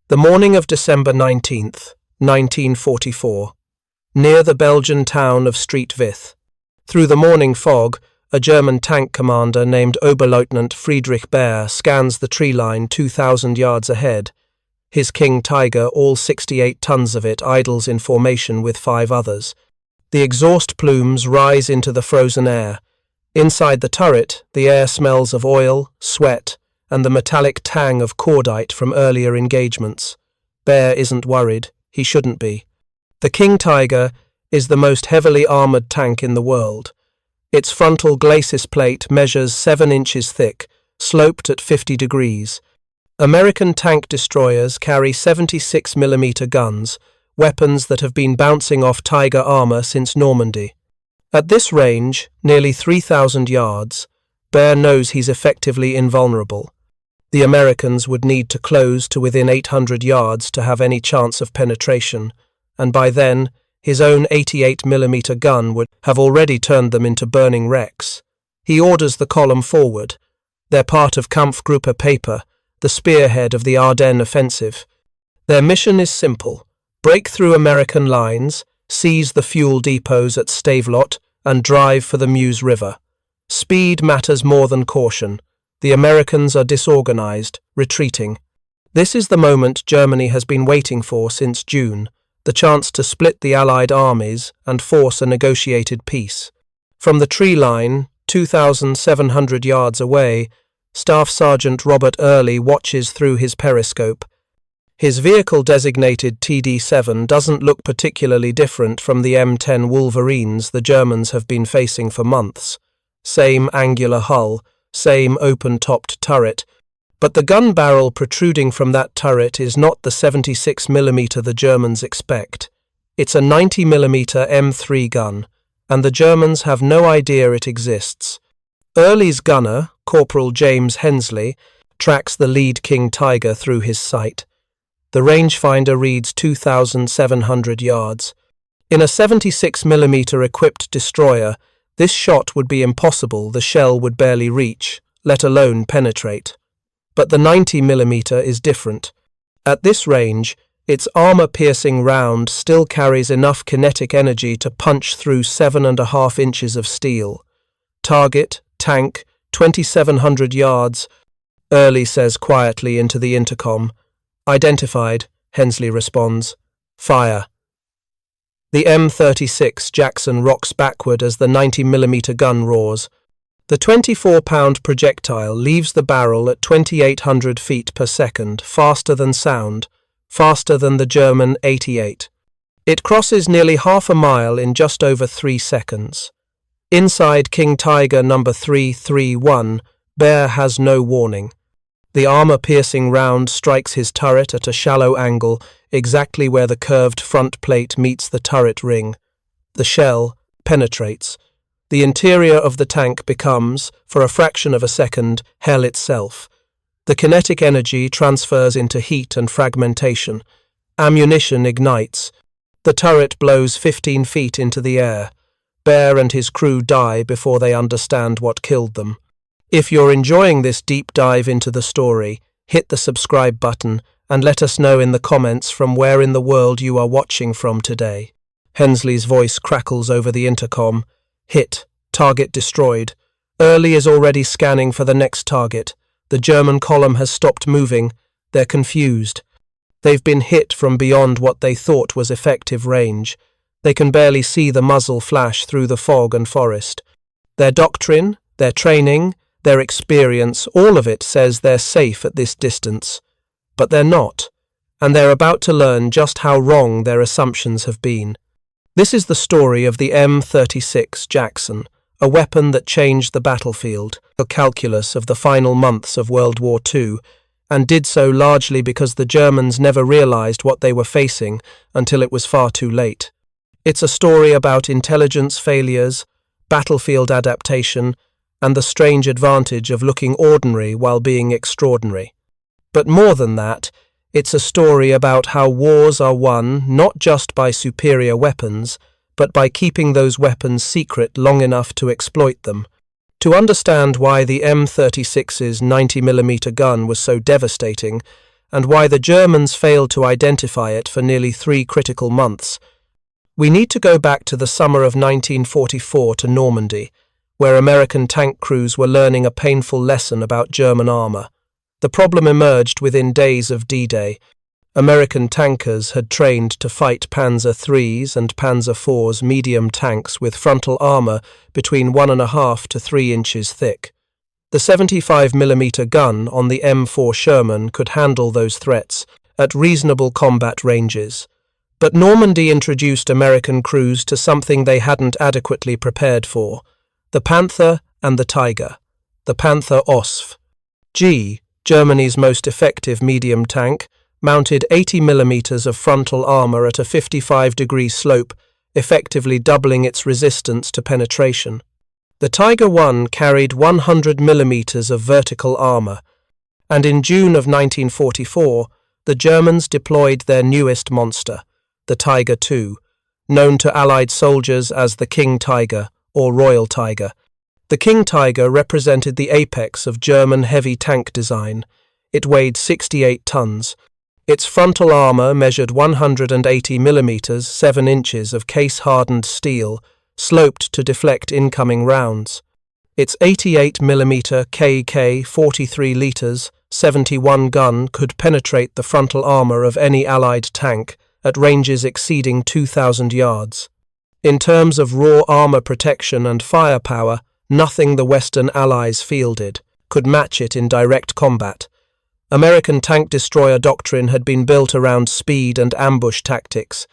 The morning of December 19th, 1944, near the Belgian town of Streetvith. Through the morning fog, a German tank commander named Oberleutnant Friedrich Baer scans the tree line 2,000 yards ahead. His King Tiger, all 68 tons of it, idles in formation with 5 others. The exhaust plumes rise into the frozen air. Inside the turret, the air smells of oil, sweat, and the metallic tang of cordite from earlier engagements. Baer isn't worried. He shouldn't be. The King Tiger is the most heavily armoured tank in the world. Its frontal glacis plate measures 7 inches thick, sloped at 50 degrees. American tank destroyers carry 76mm guns, weapons that have been bouncing off Tiger armour since Normandy. At this range, nearly 3,000 yards, Baer knows he's effectively invulnerable. The Americans would need to close to within 800 yards to have any chance of penetration, and by then, his own 88mm gun would have already turned them into burning wrecks. He orders the column forward. They're part of Kampfgruppe Paper, the spearhead of the Ardennes offensive. Their mission is simple: break through American lines, seize the fuel depots at Stavelot, and drive for the Meuse River. Speed matters more than caution. The Americans are disorganized, retreating. This is the moment Germany has been waiting for since June, the chance to split the Allied armies and force a negotiated peace. From the tree line, 2,700 yards away, Staff Sergeant Robert Early watches through his periscope. His vehicle designated TD-7 doesn't look particularly different from the M10 Wolverines the Germans have been facing for months. Same angular hull, same open-topped turret, but the gun barrel protruding from that turret is not the 76mm the Germans expect. It's a 90mm M3 gun, and the Germans have no idea it exists. Early's gunner, Corporal James Hensley, tracks the lead King Tiger through his sight. The rangefinder reads 2,700 yards. In a 76mm equipped destroyer, this shot would be impossible. The shell would barely reach, let alone penetrate. But the 90mm is different. At this range, its armour-piercing round still carries enough kinetic energy to punch through 7.5 inches of steel. Target, tank, 2,700 yards, Early says quietly into the intercom. Identified, Hensley responds. Fire. The M36 Jackson rocks backward as the 90mm gun roars. The 24-pound projectile leaves the barrel at 2,800 feet per second, faster than sound, faster than the German 88. It crosses nearly half a mile in just over 3 seconds. Inside King Tiger number 331, Baer has no warning. The armour-piercing round strikes his turret at a shallow angle, exactly where the curved front plate meets the turret ring. The shell penetrates. The interior of the tank becomes, for a fraction of a second, hell itself. The kinetic energy transfers into heat and fragmentation. Ammunition ignites. The turret blows 15 feet into the air. Baer and his crew die before they understand what killed them. If you're enjoying this deep dive into the story, hit the subscribe button and let us know in the comments from where in the world you are watching from today. Hensley's voice crackles over the intercom. Hit. Target destroyed. Early is already scanning for the next target. The German column has stopped moving. They're confused. They've been hit from beyond what they thought was effective range. They can barely see the muzzle flash through the fog and forest. Their doctrine, their training, their experience, all of it says they're safe at this distance. But they're not, and they're about to learn just how wrong their assumptions have been. This is the story of the M36 Jackson, a weapon that changed the battlefield, the calculus of the final months of World War II, and did so largely because the Germans never realized what they were facing until it was far too late. It's a story about intelligence failures, battlefield adaptation, and the strange advantage of looking ordinary while being extraordinary. But more than that, it's a story about how wars are won not just by superior weapons, but by keeping those weapons secret long enough to exploit them. To understand why the M36's 90mm gun was so devastating, and why the Germans failed to identify it for nearly 3 critical months. We need to go back to the summer of 1944 to Normandy, where American tank crews were learning a painful lesson about German armor. The problem emerged within days of D-Day. American tankers had trained to fight Panzer III's and Panzer IV's medium tanks with frontal armor between 1.5 to 3 inches thick. The 75mm gun on the M4 Sherman could handle those threats at reasonable combat ranges. But Normandy introduced American crews to something they hadn't adequately prepared for: the Panther and the Tiger. The Panther OSF G, Germany's most effective medium tank, mounted 80mm of frontal armor at a 55-degree slope, effectively doubling its resistance to penetration. The Tiger I carried 100mm of vertical armor, and in June of 1944, the Germans deployed their newest monster, the Tiger II, known to Allied soldiers as the King Tiger or Royal Tiger. The King Tiger represented the apex of German heavy tank design. It weighed 68 tons. Its frontal armor measured 180mm, 7 inches of case-hardened steel, sloped to deflect incoming rounds. Its 88mm KK 43 liters 71 gun could penetrate the frontal armor of any Allied tank at ranges exceeding 2,000 yards. In terms of raw armor protection and firepower, nothing the Western Allies fielded could match it in direct combat. American tank destroyer doctrine had been built around speed and ambush tactics.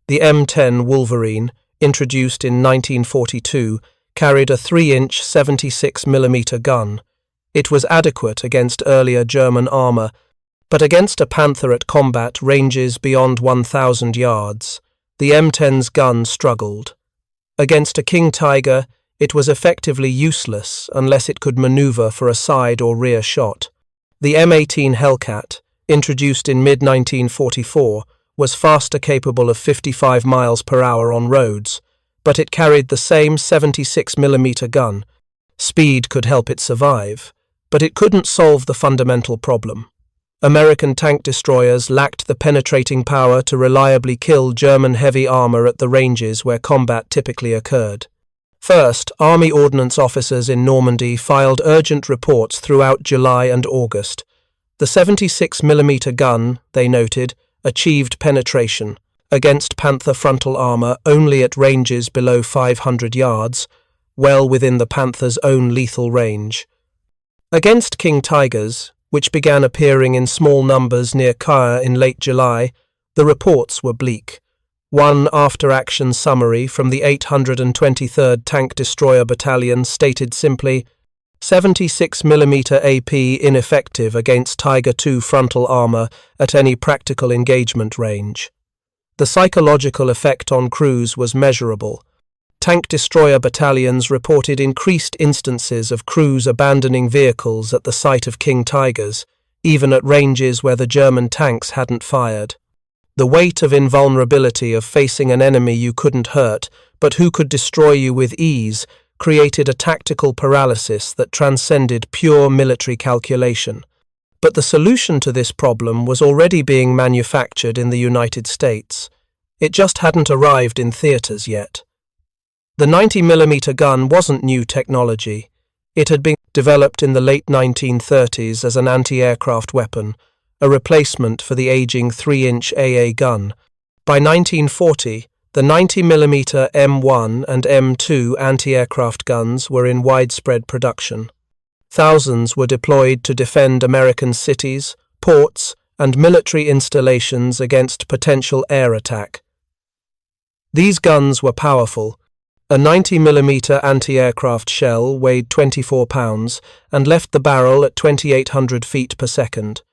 The M10 Wolverine, introduced in 1942, carried a 3-inch 76mm gun. It was adequate against earlier German armor, but against a Panther at combat ranges beyond 1,000 yards, the M10's gun struggled. Against a King Tiger, it was effectively useless unless it could maneuver for a side or rear shot. The M18 Hellcat, introduced in mid-1944, was faster, capable of 55 miles per hour on roads, but it carried the same 76mm gun. Speed could help it survive, but it couldn't solve the fundamental problem. American tank destroyers lacked the penetrating power to reliably kill German heavy armor at the ranges where combat typically occurred. First, Army Ordnance officers in Normandy filed urgent reports throughout July and August. The 76mm gun, they noted, achieved penetration against Panther frontal armor only at ranges below 500 yards, well within the Panther's own lethal range. Against King Tigers, which began appearing in small numbers near Caen in late July, the reports were bleak. One after-action summary from the 823rd Tank Destroyer Battalion stated simply, 76mm AP ineffective against Tiger II frontal armor at any practical engagement range. The psychological effect on crews was measurable. Tank destroyer battalions reported increased instances of crews abandoning vehicles at the sight of King Tigers, even at ranges where the German tanks hadn't fired. The weight of invulnerability of facing an enemy you couldn't hurt, but who could destroy you with ease, created a tactical paralysis that transcended pure military calculation. But the solution to this problem was already being manufactured in the United States. It just hadn't arrived in theaters yet. The 90mm gun wasn't new technology. It had been developed in the late 1930s as an anti-aircraft weapon, a replacement for the aging 3-inch AA gun. By 1940, the 90mm M1 and M2 anti-aircraft guns were in widespread production. Thousands were deployed to defend American cities, ports, and military installations against potential air attack. These guns were powerful. A 90mm anti-aircraft shell weighed 24 pounds and left the barrel at 2,800 feet per second.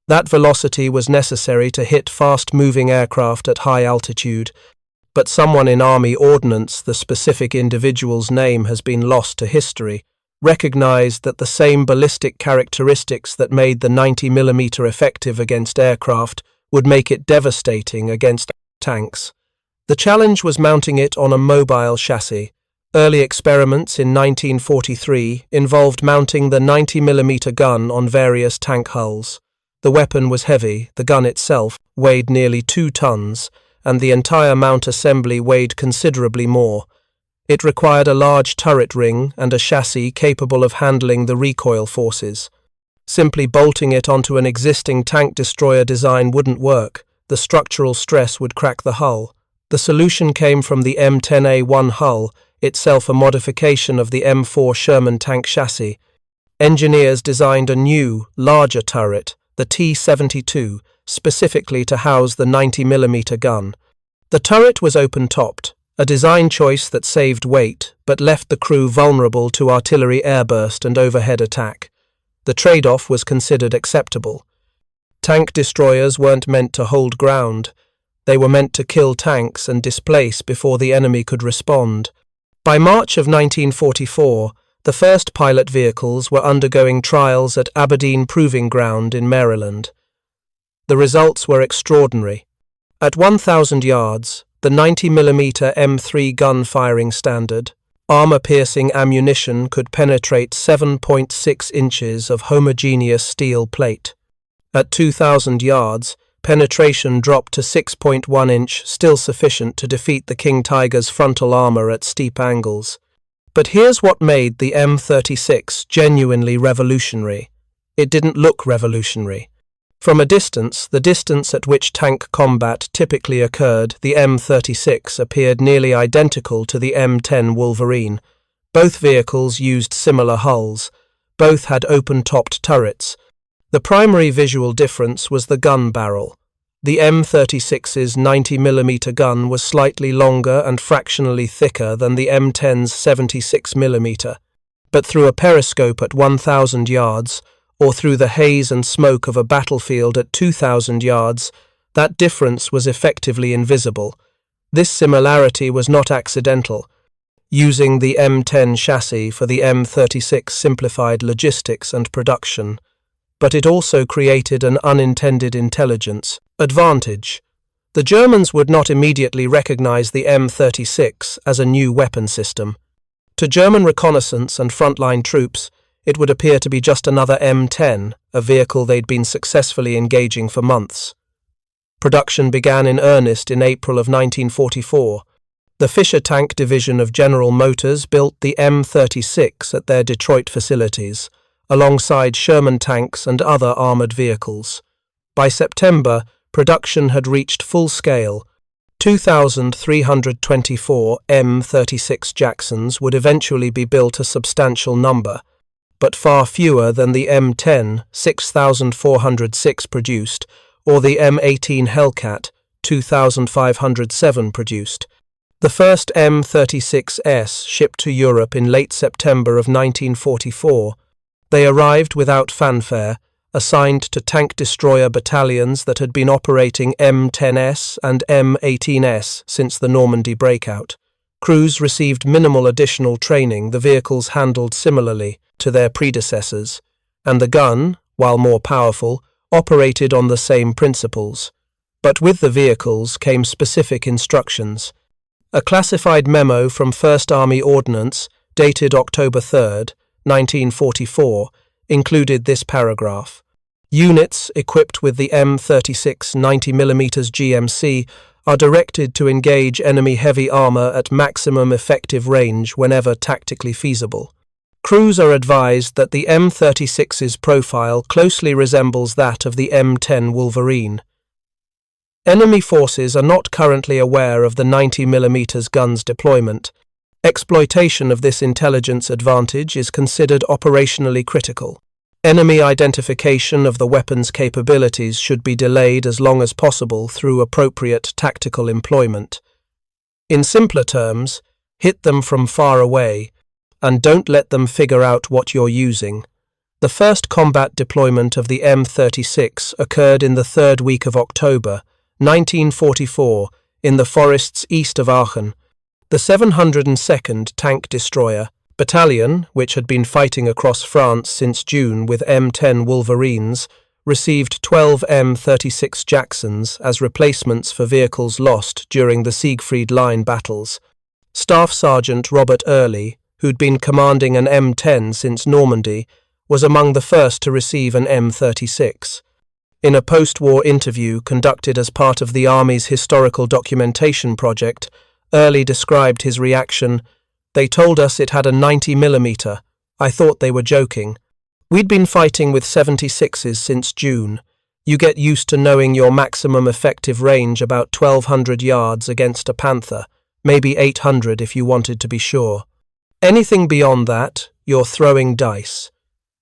That velocity was necessary to hit fast-moving aircraft at high altitude, but someone in Army Ordnance, the specific individual's name has been lost to history, recognized that the same ballistic characteristics that made the 90mm effective against aircraft would make it devastating against tanks. The challenge was mounting it on a mobile chassis. Early experiments in 1943 involved mounting the 90mm gun on various tank hulls. The weapon was heavy, the gun itself weighed nearly 2 tons, and the entire mount assembly weighed considerably more. It required a large turret ring and a chassis capable of handling the recoil forces. Simply bolting it onto an existing tank destroyer design wouldn't work. The structural stress would crack the hull. The solution came from the M10A1 hull, itself a modification of the M4 Sherman tank chassis. Engineers designed a new, larger turret, the T-72, specifically to house the 90mm gun. The turret was open-topped, a design choice that saved weight but left the crew vulnerable to artillery airburst and overhead attack. The trade-off was considered acceptable. Tank destroyers weren't meant to hold ground. They were meant to kill tanks and displace before the enemy could respond. By March of 1944, the first pilot vehicles were undergoing trials at Aberdeen Proving Ground in Maryland. The results were extraordinary. At 1,000 yards, the 90mm M3 gun firing standard, armor-piercing ammunition could penetrate 7.6 inches of homogeneous steel plate. At 2,000 yards, penetration dropped to 6.1 inch, still sufficient to defeat the King Tiger's frontal armor at steep angles. But here's what made the M36 genuinely revolutionary. It didn't look revolutionary. From a distance, the distance at which tank combat typically occurred, the M36 appeared nearly identical to the M10 Wolverine. Both vehicles used similar hulls. Both had open-topped turrets. The primary visual difference was the gun barrel. The M36's 90mm gun was slightly longer and fractionally thicker than the M10's 76mm. But through a periscope at 1,000 yards, or through the haze and smoke of a battlefield at 2,000 yards, that difference was effectively invisible. This similarity was not accidental. Using the M10 chassis for the M36 simplified logistics and production, but it also created an unintended intelligence advantage. The Germans would not immediately recognize the M36 as a new weapon system. To German reconnaissance and frontline troops, it would appear to be just another M10, a vehicle they'd been successfully engaging for months. Production began in earnest in April of 1944. The Fisher Tank Division of General Motors built the M36 at their Detroit facilities, alongside Sherman tanks and other armored vehicles. By September, production had reached full scale. 2,324 M36 Jacksons would eventually be built, a substantial number, but far fewer than the M10, 6,406 produced, or the M18 Hellcat, 2,507 produced. The first M36s shipped to Europe in late September of 1944. They arrived without fanfare, assigned to tank destroyer battalions that had been operating M10s and M18s since the Normandy breakout. Crews received minimal additional training, the vehicles handled similarly to their predecessors, and the gun, while more powerful, operated on the same principles. But with the vehicles came specific instructions. A classified memo from 1st Army Ordnance, dated October 3, 1944, included this paragraph. Units equipped with the M36 90mm GMC are directed to engage enemy heavy armor at maximum effective range whenever tactically feasible. Crews are advised that the M36's profile closely resembles that of the M10 Wolverine. Enemy forces are not currently aware of the 90mm gun's deployment. Exploitation of this intelligence advantage is considered operationally critical. Enemy identification of the weapon's capabilities should be delayed as long as possible through appropriate tactical employment. In simpler terms, hit them from far away, and don't let them figure out what you're using. The first combat deployment of the M36 occurred in the 3rd week of October, 1944, in the forests east of Aachen. The 702nd Tank Destroyer Battalion, which had been fighting across France since June with M10 Wolverines, received 12 M36 Jacksons as replacements for vehicles lost during the Siegfried Line battles. Staff Sergeant Robert Early, who'd been commanding an M10 since Normandy, was among the first to receive an M36. In a post-war interview conducted as part of the Army's historical documentation project, Early described his reaction. "They told us it had a 90mm. I thought they were joking. We'd been fighting with 76s since June. You get used to knowing your maximum effective range about 1,200 yards against a Panther, maybe 800 if you wanted to be sure. Anything beyond that, you're throwing dice.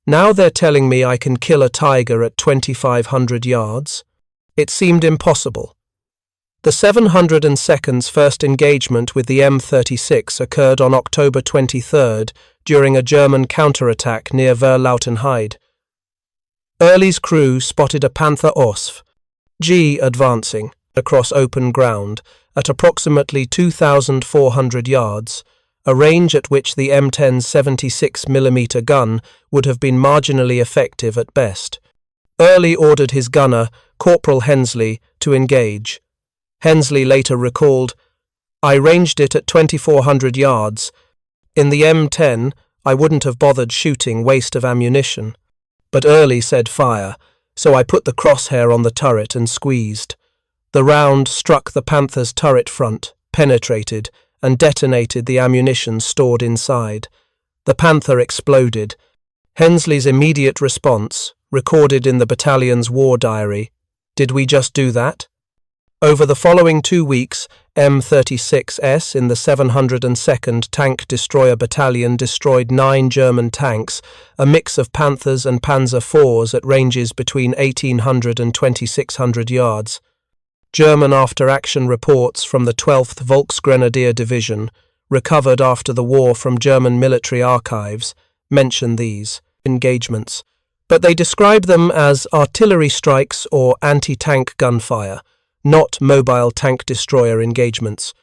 Now they're telling me I can kill a Tiger at 2,500 yards. It seemed impossible." The 702nd's first engagement with the M36 occurred on October 23rd during a German counterattack near Verlautenheide. Early's crew spotted a Panther OSF G advancing across open ground at approximately 2,400 yards, a range at which the M10's 76mm gun would have been marginally effective at best. Early ordered his gunner, Corporal Hensley, to engage. Hensley later recalled, "I ranged it at 2,400 yards. In the M10, I wouldn't have bothered shooting, waste of ammunition. But Early said fire, so I put the crosshair on the turret and squeezed. The round struck the Panther's turret front, penetrated, and detonated the ammunition stored inside. The Panther exploded." Hensley's immediate response, recorded in the battalion's war diary, "Did we just do that?" Over the following 2 weeks, M36S in the 702nd Tank Destroyer Battalion destroyed 9 German tanks, a mix of Panthers and Panzer IVs at ranges between 1,800 and 2,600 yards. German after-action reports from the 12th Volksgrenadier Division, recovered after the war from German military archives, mention these engagements, but they describe them as artillery strikes or anti-tank gunfire, not mobile tank destroyer engagements.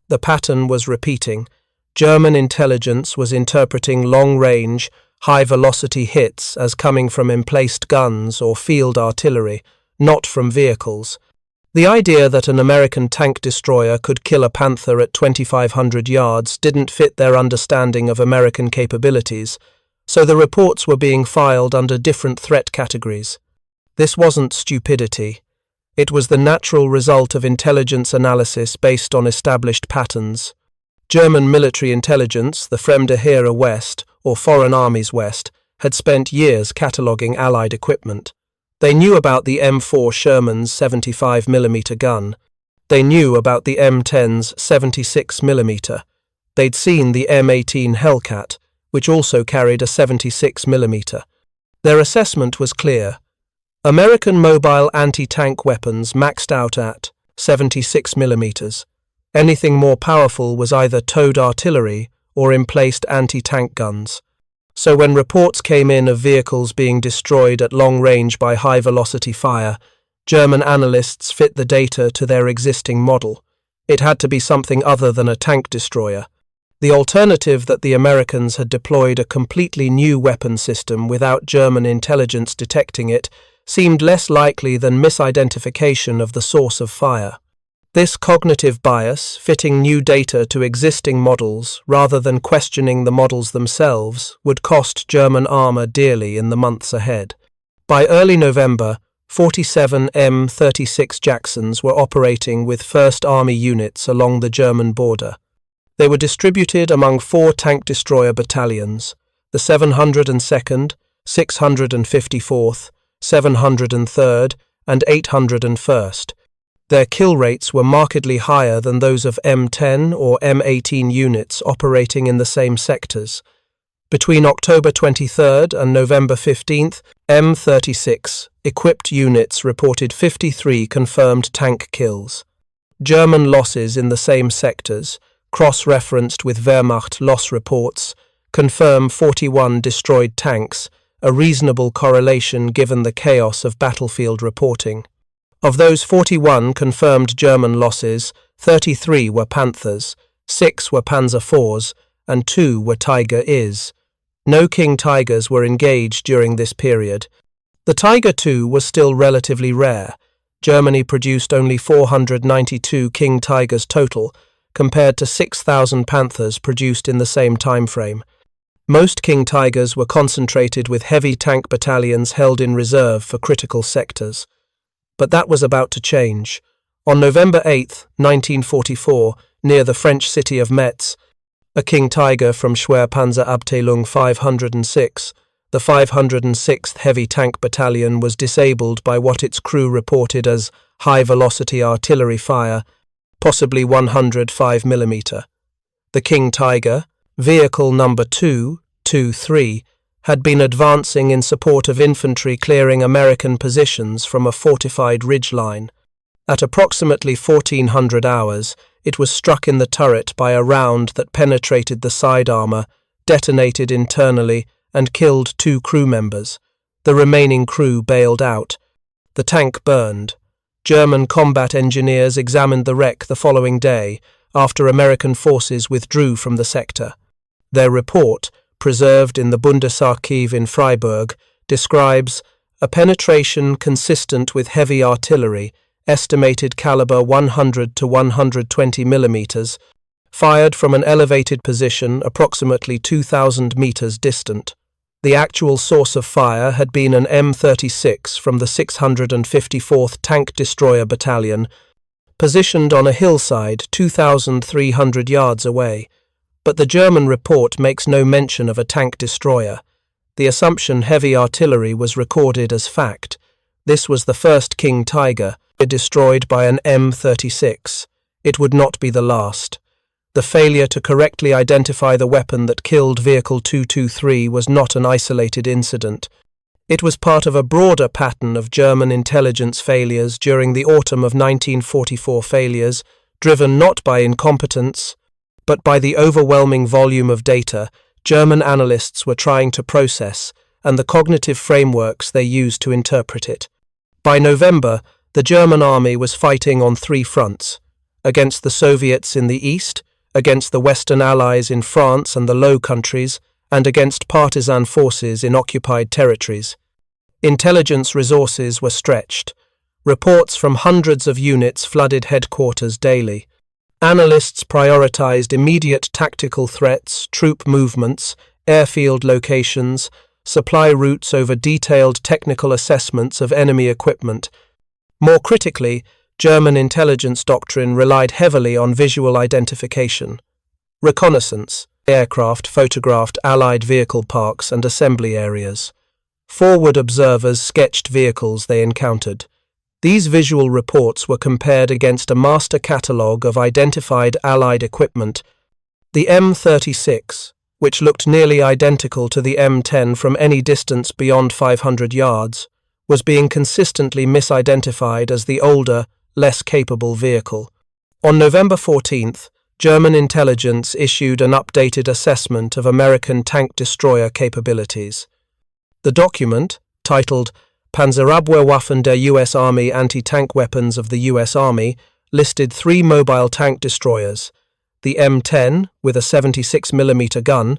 The pattern was repeating. German intelligence was interpreting long-range, high-velocity hits as coming from emplaced guns or field artillery, not from vehicles. The idea that an American tank destroyer could kill a Panther at 2,500 yards didn't fit their understanding of American capabilities, so the reports were being filed under different threat categories. This wasn't stupidity. It was the natural result of intelligence analysis based on established patterns. German military intelligence, the Fremde Heere West, or Foreign Armies West, had spent years cataloguing Allied equipment. They knew about the M4 Sherman's 75mm gun. They knew about the M10's 76mm. They'd seen the M18 Hellcat, which also carried a 76mm. Their assessment was clear. American mobile anti-tank weapons maxed out at 76mm. Anything more powerful was either towed artillery or emplaced anti-tank guns. So when reports came in of vehicles being destroyed at long range by high-velocity fire, German analysts fit the data to their existing model. It had to be something other than a tank destroyer. The alternative that the Americans had deployed a completely new weapon system without German intelligence detecting it seemed less likely than misidentification of the source of fire. This cognitive bias, fitting new data to existing models rather than questioning the models themselves, would cost German armor dearly in the months ahead. By early November, 47 M36 Jacksons were operating with 1st Army units along the German border. They were distributed among 4 tank destroyer battalions, the 702nd, 654th, 703rd, and 801st. Their kill rates were markedly higher than those of M10 or M18 units operating in the same sectors. Between October 23rd and November 15th, M36 equipped units reported 53 confirmed tank kills. German losses in the same sectors, cross-referenced with Wehrmacht loss reports, confirm 41 destroyed tanks, a reasonable correlation given the chaos of battlefield reporting. Of those 41 confirmed German losses, 33 were Panthers, 6 were Panzer IVs, and 2 were Tiger IS. No King Tigers were engaged during this period. The Tiger II was still relatively rare. Germany produced only 492 King Tigers total, compared to 6,000 Panthers produced in the same time frame. Most King Tigers were concentrated with heavy tank battalions held in reserve for critical sectors. But that was about to change. On November 8, 1944, near the French city of Metz, a King Tiger from Schwerpanzerabteilung 506, the 506th Heavy Tank Battalion, was disabled by what its crew reported as high-velocity artillery fire, possibly 105 mm. The King Tiger, vehicle number 223, had been advancing in support of infantry clearing American positions from a fortified ridgeline. At approximately 1400 hours, it was struck in the turret by a round that penetrated the side armor, detonated internally, and killed 2 crew members. The remaining crew bailed out. The tank burned. German combat engineers examined the wreck the following day, after American forces withdrew from the sector. Their report, preserved in the Bundesarchiv in Freiburg, describes a penetration consistent with heavy artillery, estimated caliber 100 to 120 mm, fired from an elevated position approximately 2,000 meters distant. The actual source of fire had been an M36 from the 654th Tank Destroyer Battalion, positioned on a hillside 2,300 yards away. But the German report makes no mention of a tank destroyer. The assumption heavy artillery was recorded as fact. This was the first King Tiger, destroyed by an M36. It would not be the last. The failure to correctly identify the weapon that killed Vehicle 223 was not an isolated incident. It was part of a broader pattern of German intelligence failures during the autumn of 1944, failures driven not by incompetence, but by the overwhelming volume of data German analysts were trying to process and the cognitive frameworks they used to interpret it. By November, the German army was fighting on 3 fronts: against the Soviets in the east, against the Western Allies in France and the Low Countries, and against partisan forces in occupied territories. Intelligence resources were stretched. Reports from hundreds of units flooded headquarters daily. Analysts prioritized immediate tactical threats, troop movements, airfield locations, supply routes over detailed technical assessments of enemy equipment. More critically, German intelligence doctrine relied heavily on visual identification. Reconnaissance. Aircraft photographed Allied vehicle parks and assembly areas. Forward observers sketched vehicles they encountered. These visual reports were compared against a master catalogue of identified Allied equipment. The M36, which looked nearly identical to the M10 from any distance beyond 500 yards, was being consistently misidentified as the older, less capable vehicle. On November 14th, German intelligence issued an updated assessment of American tank destroyer capabilities. The document, titled Panzerabwehrwaffen der US Army Anti-Tank Weapons of the US Army, listed 3 mobile tank destroyers: the M10 with a 76mm gun,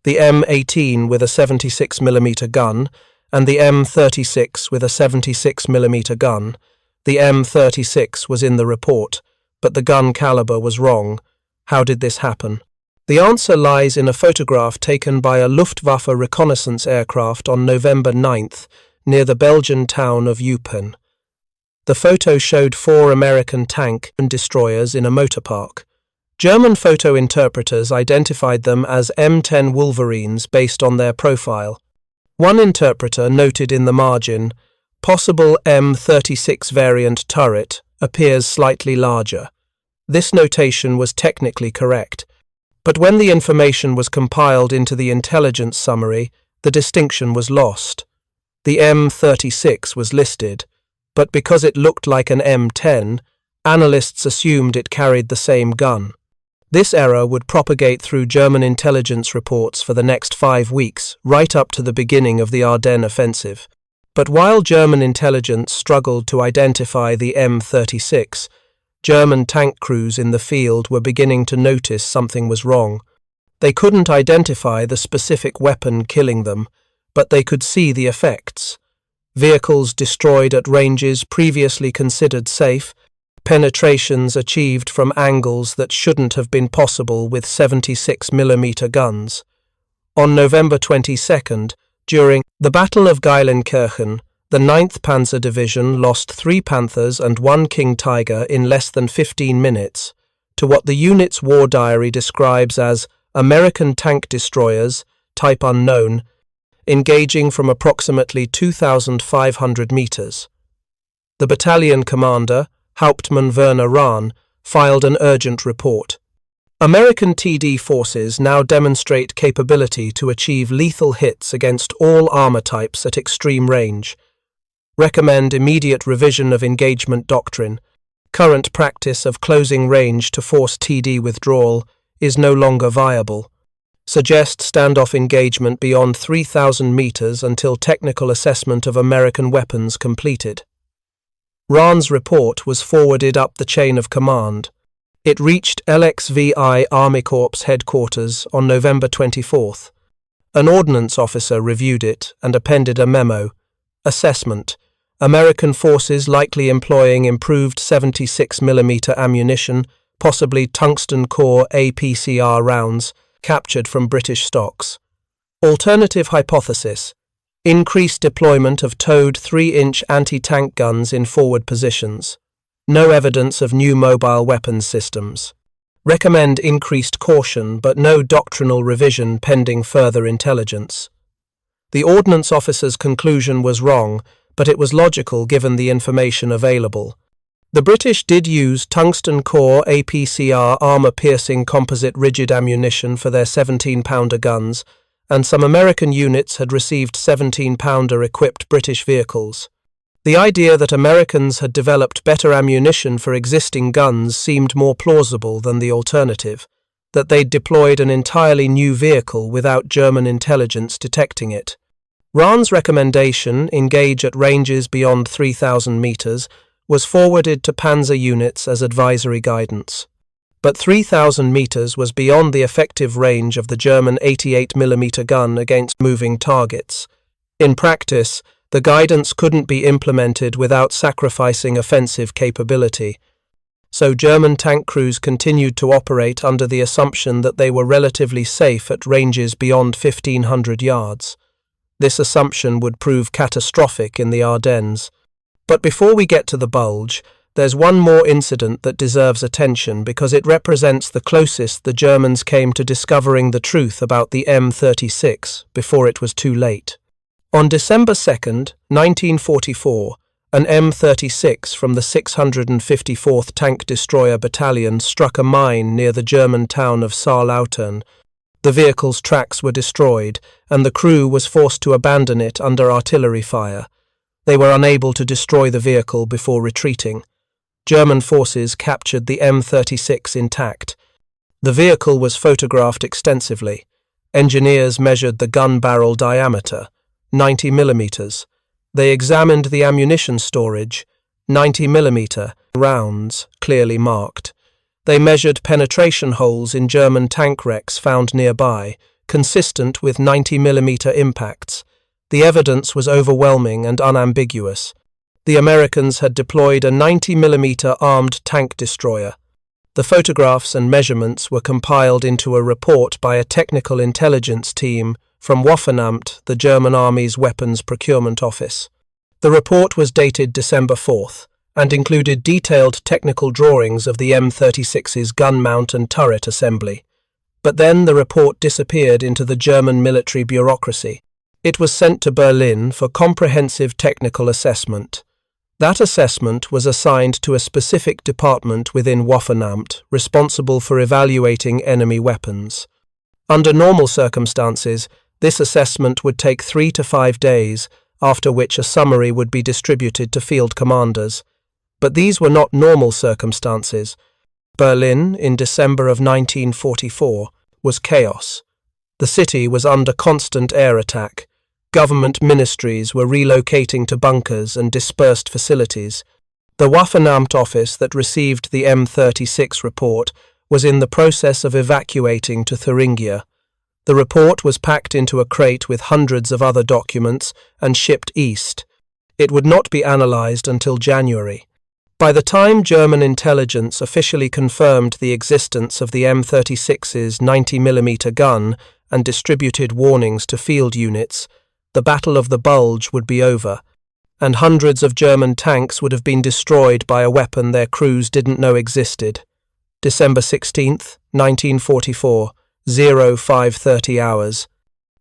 the M18 with a 76mm gun, and the M36 with a 76mm gun. The M36 was in the report, but the gun caliber was wrong. How did this happen? The answer lies in a photograph taken by a Luftwaffe reconnaissance aircraft on November 9th, near the Belgian town of Eupen. The photo showed 4 American tank destroyers in a motor park. German photo interpreters identified them as M10 Wolverines based on their profile. One interpreter noted in the margin, possible M36 variant turret appears slightly larger. This notation was technically correct, but when the information was compiled into the intelligence summary, the distinction was lost. The M36 was listed, but because it looked like an M10, analysts assumed it carried the same gun. This error would propagate through German intelligence reports for the next 5 weeks, right up to the beginning of the Ardennes offensive. But while German intelligence struggled to identify the M36, German tank crews in the field were beginning to notice something was wrong. They couldn't identify the specific weapon killing them, but they could see the effects. Vehicles destroyed at ranges previously considered safe, penetrations achieved from angles that shouldn't have been possible with 76mm guns. On November 22nd, during the Battle of Geilenkirchen, The 9th Panzer Division lost 3 Panthers and 1 King Tiger in less than 15 minutes to what the unit's war diary describes as American tank destroyers, type unknown, engaging from approximately 2,500 meters. The battalion commander, Hauptmann Werner Rahn, filed an urgent report. American TD forces now demonstrate capability to achieve lethal hits against all armor types at extreme range. Recommend immediate revision of engagement doctrine. Current practice of closing range to force TD withdrawal is no longer viable. Suggest standoff engagement beyond 3,000 meters until technical assessment of American weapons completed. Rahn's report was forwarded up the chain of command. It reached LXVI Army Corps headquarters on November 24th. An ordnance officer reviewed it and appended a memo. Assessment: American forces likely employing improved 76mm ammunition, possibly tungsten core APCR rounds, captured from British stocks. Alternative hypothesis: increased deployment of towed 3-inch anti-tank guns in forward positions. No evidence of new mobile weapons systems. Recommend increased caution but no doctrinal revision pending further intelligence. The ordnance officer's conclusion was wrong, but it was logical given the information available. The British did use tungsten core APCR armor-piercing composite rigid ammunition for their 17-pounder guns, and some American units had received 17-pounder equipped British vehicles. The idea that Americans had developed better ammunition for existing guns seemed more plausible than the alternative, that they'd deployed an entirely new vehicle without German intelligence detecting it. Rahn's recommendation, engage at ranges beyond 3,000 meters, was forwarded to panzer units as advisory guidance. But 3,000 meters was beyond the effective range of the German 88mm gun against moving targets. In practice, the guidance couldn't be implemented without sacrificing offensive capability. So German tank crews continued to operate under the assumption that they were relatively safe at ranges beyond 1,500 yards. This assumption would prove catastrophic in the Ardennes. But before we get to the bulge, there's one more incident that deserves attention because it represents the closest the Germans came to discovering the truth about the M36 before it was too late. On December 2nd, 1944, an M36 from the 654th Tank Destroyer Battalion struck a mine near the German town of Saarlautern. The vehicle's tracks were destroyed, and the crew was forced to abandon it under artillery fire. They were unable to destroy the vehicle before retreating. German forces captured the M36 intact. The vehicle was photographed extensively. Engineers measured the gun barrel diameter, 90 millimeters. They examined the ammunition storage, 90mm rounds, clearly marked. They measured penetration holes in German tank wrecks found nearby, consistent with 90mm impacts. The evidence was overwhelming and unambiguous. The Americans had deployed a 90mm armed tank destroyer. The photographs and measurements were compiled into a report by a technical intelligence team from Waffenamt, the German Army's weapons procurement office. The report was dated December 4th and included detailed technical drawings of the M36's gun mount and turret assembly. But then the report disappeared into the German military bureaucracy. It was sent to Berlin for comprehensive technical assessment. That assessment was assigned to a specific department within Waffenamt responsible for evaluating enemy weapons. Under normal circumstances, this assessment would take 3 to 5 days, after which a summary would be distributed to field commanders. But these were not normal circumstances. Berlin, in December of 1944, was chaos. The city was under constant air attack. Government ministries were relocating to bunkers and dispersed facilities. The Waffenamt office that received the M36 report was in the process of evacuating to Thuringia. The report was packed into a crate with hundreds of other documents and shipped east. It would not be analyzed until January. By the time German intelligence officially confirmed the existence of the M36's 90mm gun and distributed warnings to field units, the Battle of the Bulge would be over. and hundreds of German tanks would have been destroyed by a weapon their crews didn't know existed. December 16th, 1944, 0530 hours.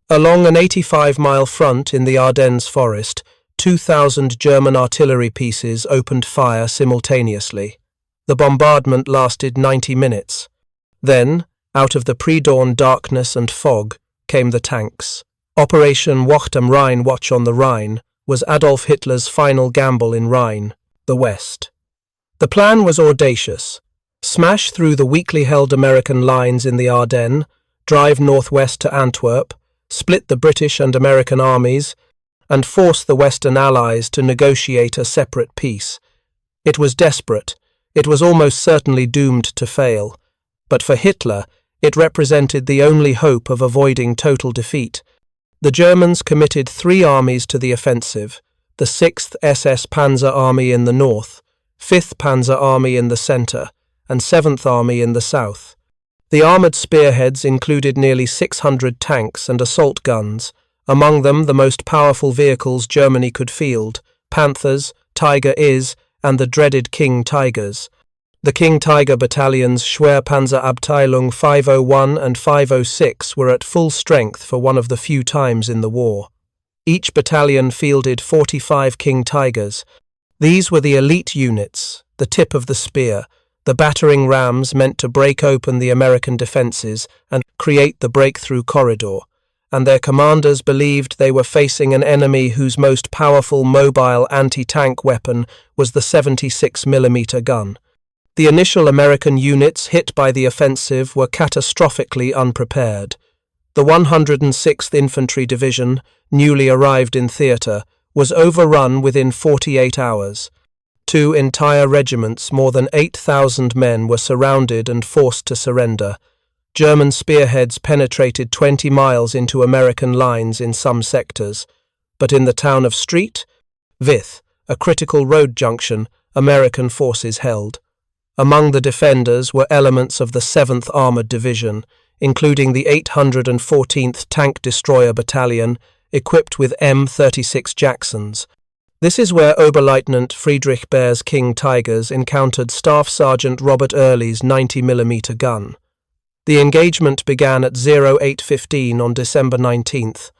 Along an 85-mile front in the Ardennes forest, 2,000 German artillery pieces opened fire simultaneously. The bombardment lasted 90 minutes. Then, out of the pre-dawn darkness and fog, came the tanks. Operation Wacht am Rhein, Watch on the Rhine, was Adolf Hitler's final gamble in Rhine, the West. The plan was audacious. Smash through the weakly held American lines in the Ardennes, drive northwest to Antwerp, split the British and American armies, and force the Western Allies to negotiate a separate peace. It was desperate. It was almost certainly doomed to fail. But for Hitler, it represented the only hope of avoiding total defeat. The Germans committed 3 armies to the offensive: the 6th SS Panzer Army in the north, 5th Panzer Army in the centre, and 7th Army in the south. The armoured spearheads included nearly 600 tanks and assault guns, among them the most powerful vehicles Germany could field: Panthers, Tiger Is, and the dreaded King Tigers. The King Tiger battalions Schwerpanzerabteilung 501 and 506 were at full strength for one of the few times in the war. Each battalion fielded 45 King Tigers. These were the elite units, the tip of the spear, the battering rams meant to break open the American defences and create the breakthrough corridor, and their commanders believed they were facing an enemy whose most powerful mobile anti-tank weapon was the 76mm gun. The initial American units hit by the offensive were catastrophically unprepared. The 106th Infantry Division, newly arrived in theatre, was overrun within 48 hours. 2 entire regiments, more than 8,000 men, were surrounded and forced to surrender. German spearheads penetrated 20 miles into American lines in some sectors, but in the town of Street Vith, a critical road junction, American forces held. Among the defenders were elements of the 7th Armoured Division, including the 814th Tank Destroyer Battalion, equipped with M36 Jacksons. This is where Oberleutnant Friedrich Behr's King Tigers encountered Staff Sergeant Robert Early's 90mm gun. The engagement began at 08:15 on December 19th.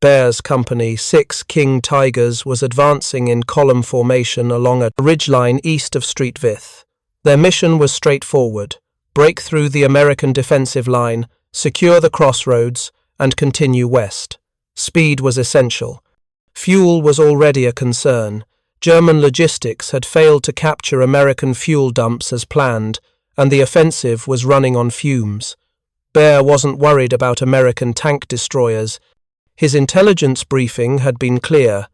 Behr's company, 6 King Tigers, was advancing in column formation along a ridgeline east of Street Vith. Their mission was straightforward: break through the American defensive line, secure the crossroads, and continue west. Speed was essential. Fuel was already a concern. German logistics had failed to capture American fuel dumps as planned, and the offensive was running on fumes. Behr wasn't worried about American tank destroyers. His intelligence briefing had been clear: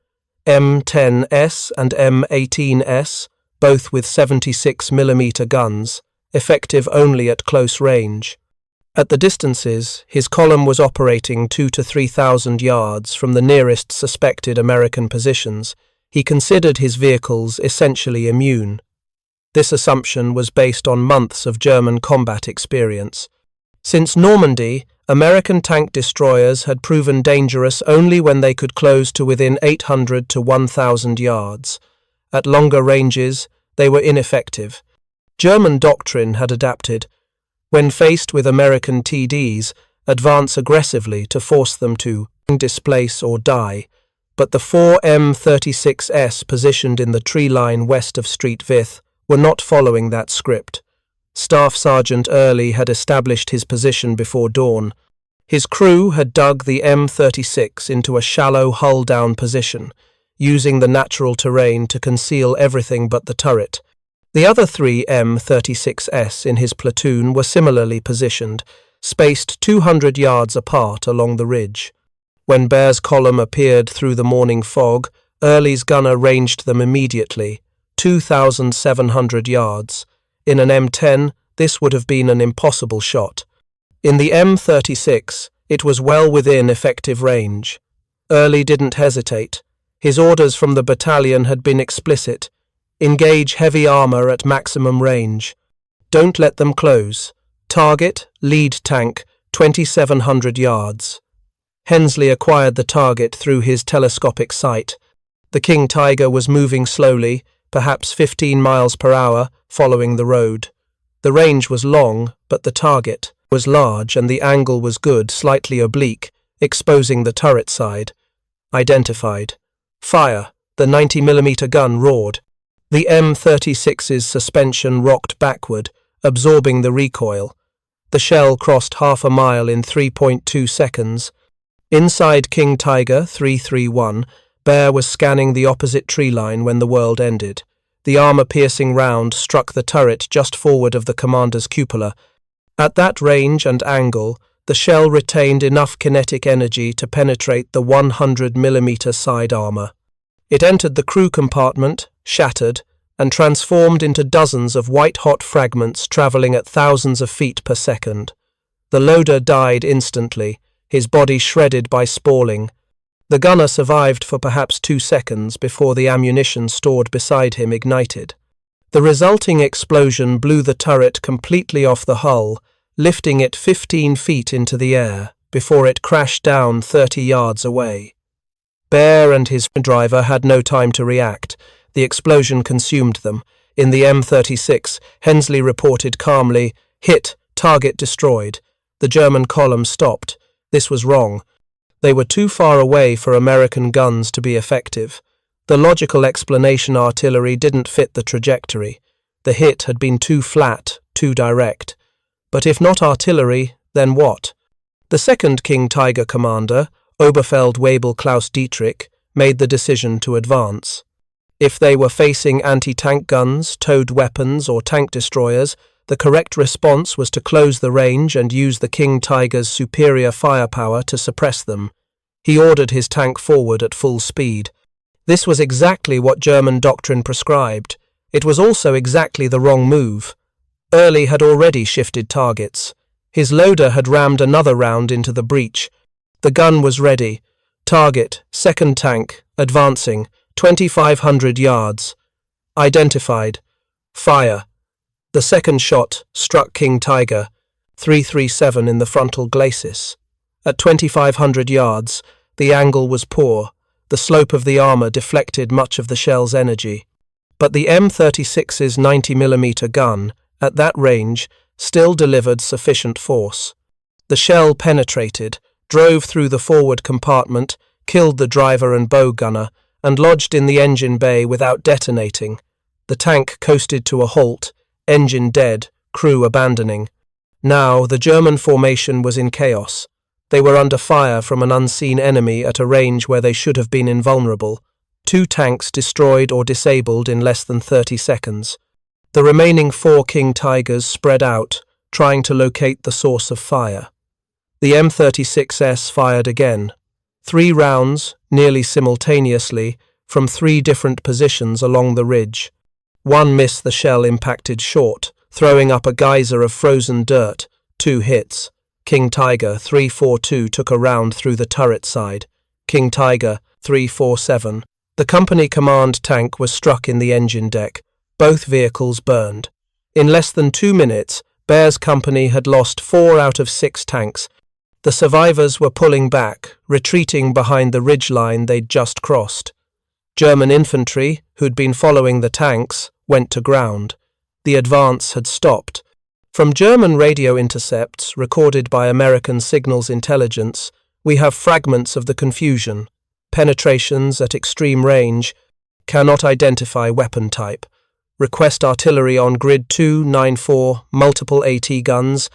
M10S and M18S, both with 76mm guns, effective only at close range. At the distances, his column was operating 2,000 to 3,000 yards from the nearest suspected American positions. He considered his vehicles essentially immune. This assumption was based on months of German combat experience. Since Normandy, American tank destroyers had proven dangerous only when they could close to within 800 to 1,000 yards. At longer ranges, they were ineffective. German doctrine had adapted. When faced with American TDs, advance aggressively to force them to displace or die. But the 4 M36s positioned in the tree line west of Street Vith were not following that script. Staff Sergeant Early had established his position before dawn. His crew had dug the M36 into a shallow hull-down position, using the natural terrain to conceal everything but the turret. The other 3 M36s in his platoon were similarly positioned, spaced 200 yards apart along the ridge. When Behr's column appeared through the morning fog, Early's gunner ranged them immediately, 2,700 yards. In an M10, this would have been an impossible shot. In the M36, it was well within effective range. Early didn't hesitate. His orders from the battalion had been explicit: engage heavy armour at maximum range. Don't let them close. Target, lead tank, 2,700 yards. Hensley acquired the target through his telescopic sight. The King Tiger was moving slowly, perhaps 15 miles per hour, following the road. The range was long, but the target was large and the angle was good, slightly oblique, exposing the turret side. Identified. Fire. The 90mm gun roared. The M36's suspension rocked backward, absorbing the recoil. The shell crossed half a mile in 3.2 seconds. Inside King Tiger 331, Bear was scanning the opposite tree line when the world ended. The armor-piercing round struck the turret just forward of the commander's cupola. At that range and angle, the shell retained enough kinetic energy to penetrate the 100mm side armor. It entered the crew compartment, shattered, and transformed into dozens of white-hot fragments traveling at thousands of feet per second. The loader died instantly, his body shredded by spalling. The gunner survived for perhaps 2 seconds before the ammunition stored beside him ignited. The resulting explosion blew the turret completely off the hull, lifting it 15 feet into the air before it crashed down 30 yards away. Bear and his driver had no time to react. The explosion consumed them. In the M36, Hensley reported calmly, "Hit, target destroyed." The German column stopped. This was wrong. They were too far away for American guns to be effective. The logical explanation artillery didn't fit the trajectory. The hit had been too flat, too direct. But if not artillery, then what? The second King Tiger commander, Oberfeldwebel Klaus Dietrich, made the decision to advance. If they were facing anti-tank guns, towed weapons, or tank destroyers, the correct response was to close the range and use the King Tiger's superior firepower to suppress them. He ordered his tank forward at full speed. This was exactly what German doctrine prescribed. It was also exactly the wrong move. Early had already shifted targets. His loader had rammed another round into the breach. The gun was ready. Target, second tank, advancing, 2,500 yards. Identified. Fire. The second shot struck King Tiger, 337 in the frontal glacis. At 2,500 yards, the angle was poor. The slope of the armor deflected much of the shell's energy. But the M36's 90mm gun, at that range, still delivered sufficient force. The shell penetrated, drove through the forward compartment, killed the driver and bow gunner, and lodged in the engine bay without detonating. The tank coasted to a halt, engine dead, crew abandoning. Now the German formation was in chaos. They were under fire from an unseen enemy at a range where they should have been invulnerable. 2 tanks destroyed or disabled in less than 30 seconds. The remaining 4 King Tigers spread out, trying to locate the source of fire. The M36S fired again. 3 rounds, nearly simultaneously, from 3 different positions along the ridge. One miss the shell impacted short, throwing up a geyser of frozen dirt. 2 hits. King Tiger 342 took a round through the turret side. King Tiger 347. The company command tank was struck in the engine deck. Both vehicles burned. In less than 2 minutes, Bear's company had lost 4 out of 6 tanks. The survivors were pulling back, retreating behind the ridgeline they'd just crossed. German infantry, who'd been following the tanks, went to ground. The advance had stopped. From German radio intercepts recorded by American Signals Intelligence, we have fragments of the confusion. Penetrations at extreme range. Cannot identify weapon type. Request artillery on grid 294, multiple AT guns.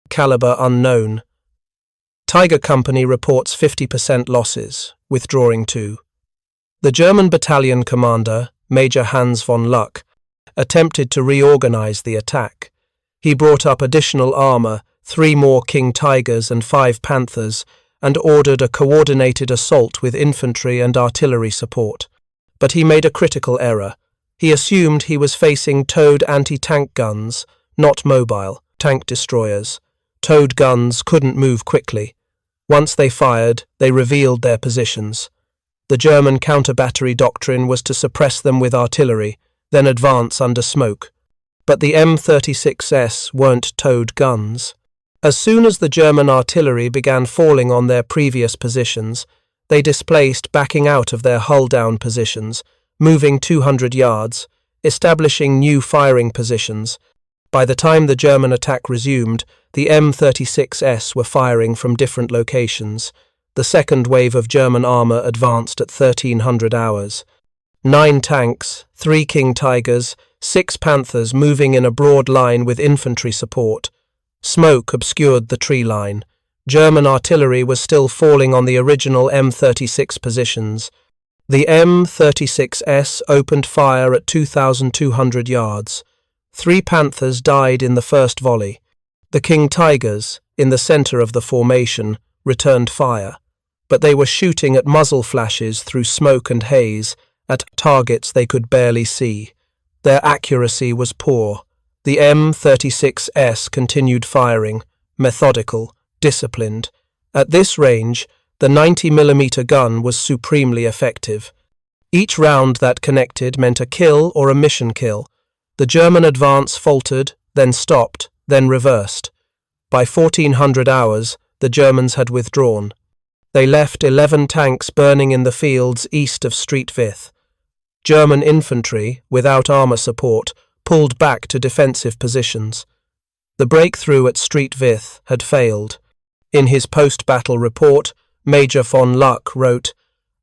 Caliber unknown. Tiger Company reports 50% losses, withdrawing to. The German battalion commander, Major Hans von Luck, attempted to reorganize the attack. He brought up additional armor, 3 more King Tigers and 5 Panthers, and ordered a coordinated assault with infantry and artillery support. But he made a critical error. He assumed he was facing towed anti-tank guns, not mobile tank destroyers. Towed guns couldn't move quickly. Once they fired, they revealed their positions. The German counter-battery doctrine was to suppress them with artillery, then advance under smoke. But the M36S weren't towed guns. As soon as the German artillery began falling on their previous positions, They displaced, backing out of their hull-down positions, moving 200 yards, establishing new firing positions. By the time the German attack resumed, the M36s were firing from different locations. The second wave of German armour advanced at 1300 hours. 9 tanks, 3 King Tigers, 6 Panthers moving in a broad line with infantry support. Smoke obscured the tree line. German artillery was still falling on the original M36 positions. The M36s opened fire at 2,200 yards. 3 Panthers died in the first volley. The King Tigers, in the centre of the formation, returned fire, but they were shooting at muzzle flashes through smoke and haze, at targets they could barely see. Their accuracy was poor. The M36s continued firing, methodical, disciplined. At this range, the 90mm gun was supremely effective. Each round that connected meant a kill or a mission kill. The German advance faltered, then stopped, then reversed. By 1400 hours, the Germans had withdrawn. They left 11 tanks burning in the fields east of Street Vith. German infantry, without armour support, pulled back to defensive positions. The breakthrough at Street Vith had failed. In his post-battle report, Major von Luck wrote,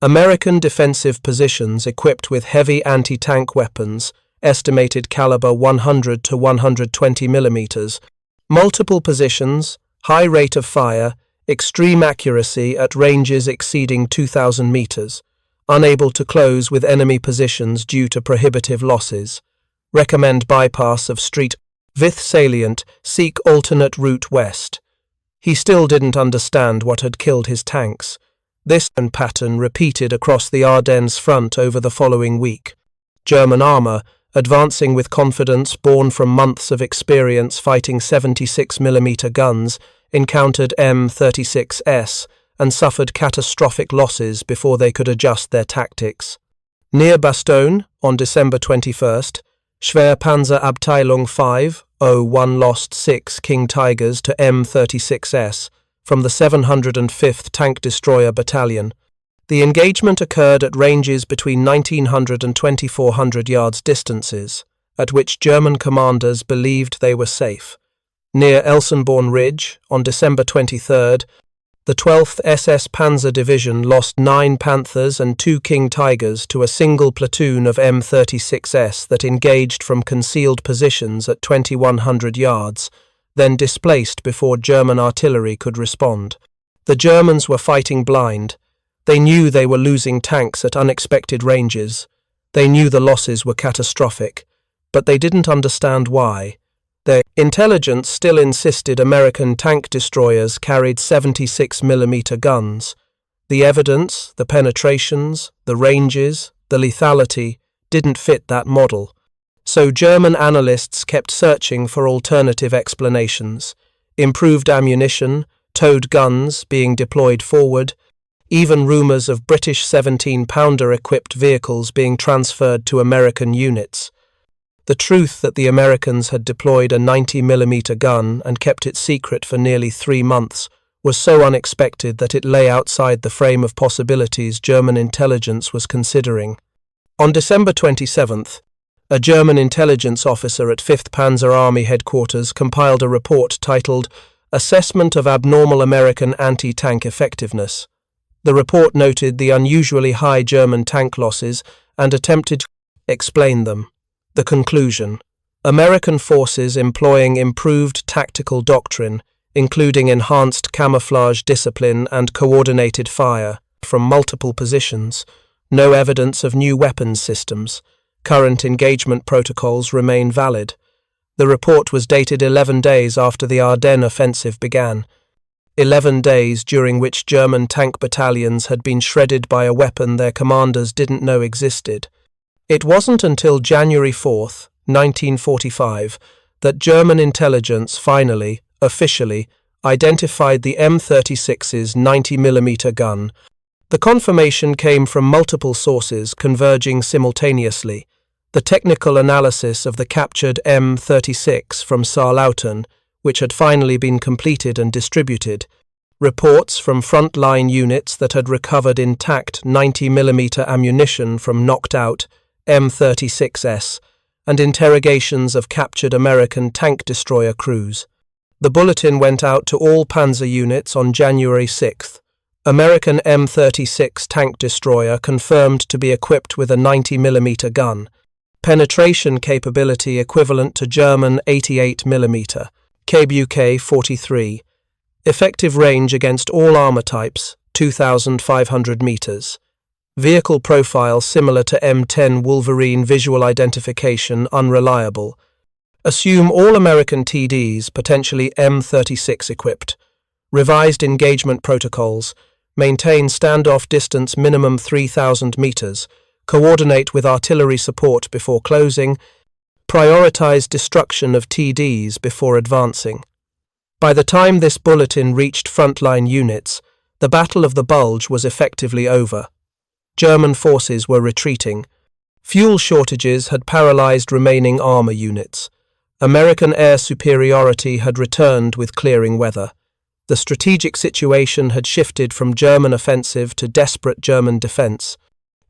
"American defensive positions equipped with heavy anti-tank weapons, estimated caliber 100 to 120 millimeters, multiple positions, high rate of fire, extreme accuracy at ranges exceeding 2,000 meters, unable to close with enemy positions due to prohibitive losses. Recommend bypass of Street Vith salient, seek alternate route west." He still didn't understand what had killed his tanks. This pattern repeated across the Ardennes front over the following week. German armour, advancing with confidence born from months of experience fighting 76mm guns, encountered M36s and suffered catastrophic losses before they could adjust their tactics. Near Bastogne, on December 21st, Schwerpanzerabteilung 501 lost 6 King Tigers to M36s from the 705th Tank Destroyer Battalion. The engagement occurred at ranges between 1900 and 2400 yards distances, at which German commanders believed they were safe. Near Elsenborn Ridge, on December 23rd, the 12th SS Panzer Division lost 9 Panthers and 2 King Tigers to a single platoon of M36s that engaged from concealed positions at 2100 yards, then displaced before German artillery could respond. The Germans were fighting blind. They knew they were losing tanks at unexpected ranges. They knew the losses were catastrophic, but they didn't understand why. Their intelligence still insisted American tank destroyers carried 76mm guns. The evidence, the penetrations, the ranges, the lethality didn't fit that model. So German analysts kept searching for alternative explanations. Improved ammunition, towed guns being deployed forward, even rumours of British 17-pounder equipped vehicles being transferred to American units. The truth that the Americans had deployed a 90mm gun and kept it secret for nearly 3 months was so unexpected that it lay outside the frame of possibilities German intelligence was considering. On December 27th, a German intelligence officer at 5th Panzer Army headquarters compiled a report titled "Assessment of Abnormal American Anti-Tank Effectiveness." The report noted the unusually high German tank losses and attempted to explain them. The conclusion: American forces employing improved tactical doctrine, including enhanced camouflage discipline and coordinated fire from multiple positions. No evidence of new weapons systems. Current engagement protocols remain valid. The report was dated 11 days after the Ardennes offensive began. 11 days during which German tank battalions had been shredded by a weapon their commanders didn't know existed. It wasn't until January 4th, 1945, that German intelligence finally, officially, identified the M36's 90mm gun. The confirmation came from multiple sources converging simultaneously. The technical analysis of the captured M36 from Saarlauten, which had finally been completed and distributed. reports from front-line units that had recovered intact 90mm ammunition from knocked-out M36s, and interrogations of captured American tank destroyer crews. The bulletin went out to all Panzer units on January 6th. American M36 tank destroyer confirmed to be equipped with a 90mm gun, penetration capability equivalent to German 88mm, KBUK 43, effective range against all armor types, 2,500 meters. Vehicle profile similar to M10 Wolverine, visual identification unreliable. Assume all American TDs potentially M36 equipped. Revised engagement protocols. Maintain standoff distance minimum 3,000 meters. Coordinate with artillery support before closing. Prioritize destruction of TDs before advancing. By the time this bulletin reached frontline units, the Battle of the Bulge was effectively over. German forces were retreating. Fuel shortages had paralyzed remaining armor units. American air superiority had returned with clearing weather. The strategic situation had shifted from German offensive to desperate German defense.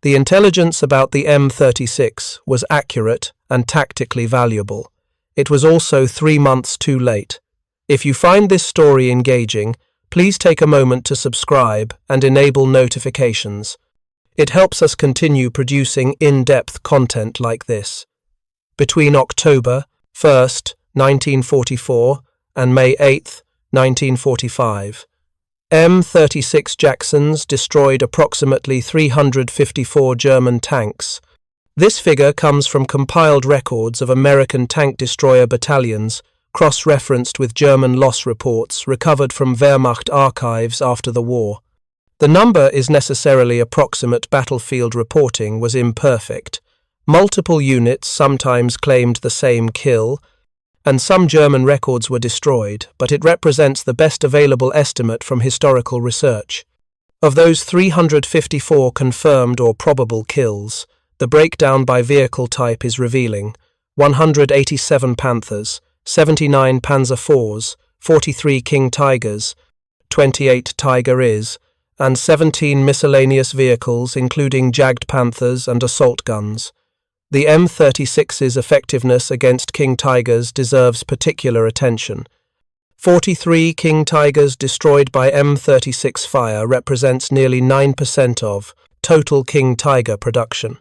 The intelligence about the M36 was accurate and tactically valuable. It was also 3 months too late. If you find this story engaging, please take a moment to subscribe and enable notifications. It helps us continue producing in-depth content like this. Between October 1st, 1944 and May 8th, 1945, M36 Jacksons destroyed approximately 354 German tanks. This figure comes from compiled records of American tank destroyer battalions, cross-referenced with German loss reports recovered from Wehrmacht archives after the war. The number is necessarily approximate. Battlefield reporting was imperfect. Multiple units sometimes claimed the same kill, and some German records were destroyed, but it represents the best available estimate from historical research. Of those 354 confirmed or probable kills, the breakdown by vehicle type is revealing: 187 Panthers, 79 Panzer IVs, 43 King Tigers, 28 Tiger Is, and 17 miscellaneous vehicles including Jagged Panthers and assault guns. The M36's effectiveness against King Tigers deserves particular attention. 43 King Tigers destroyed by M36 fire represents nearly 9% of total King Tiger production.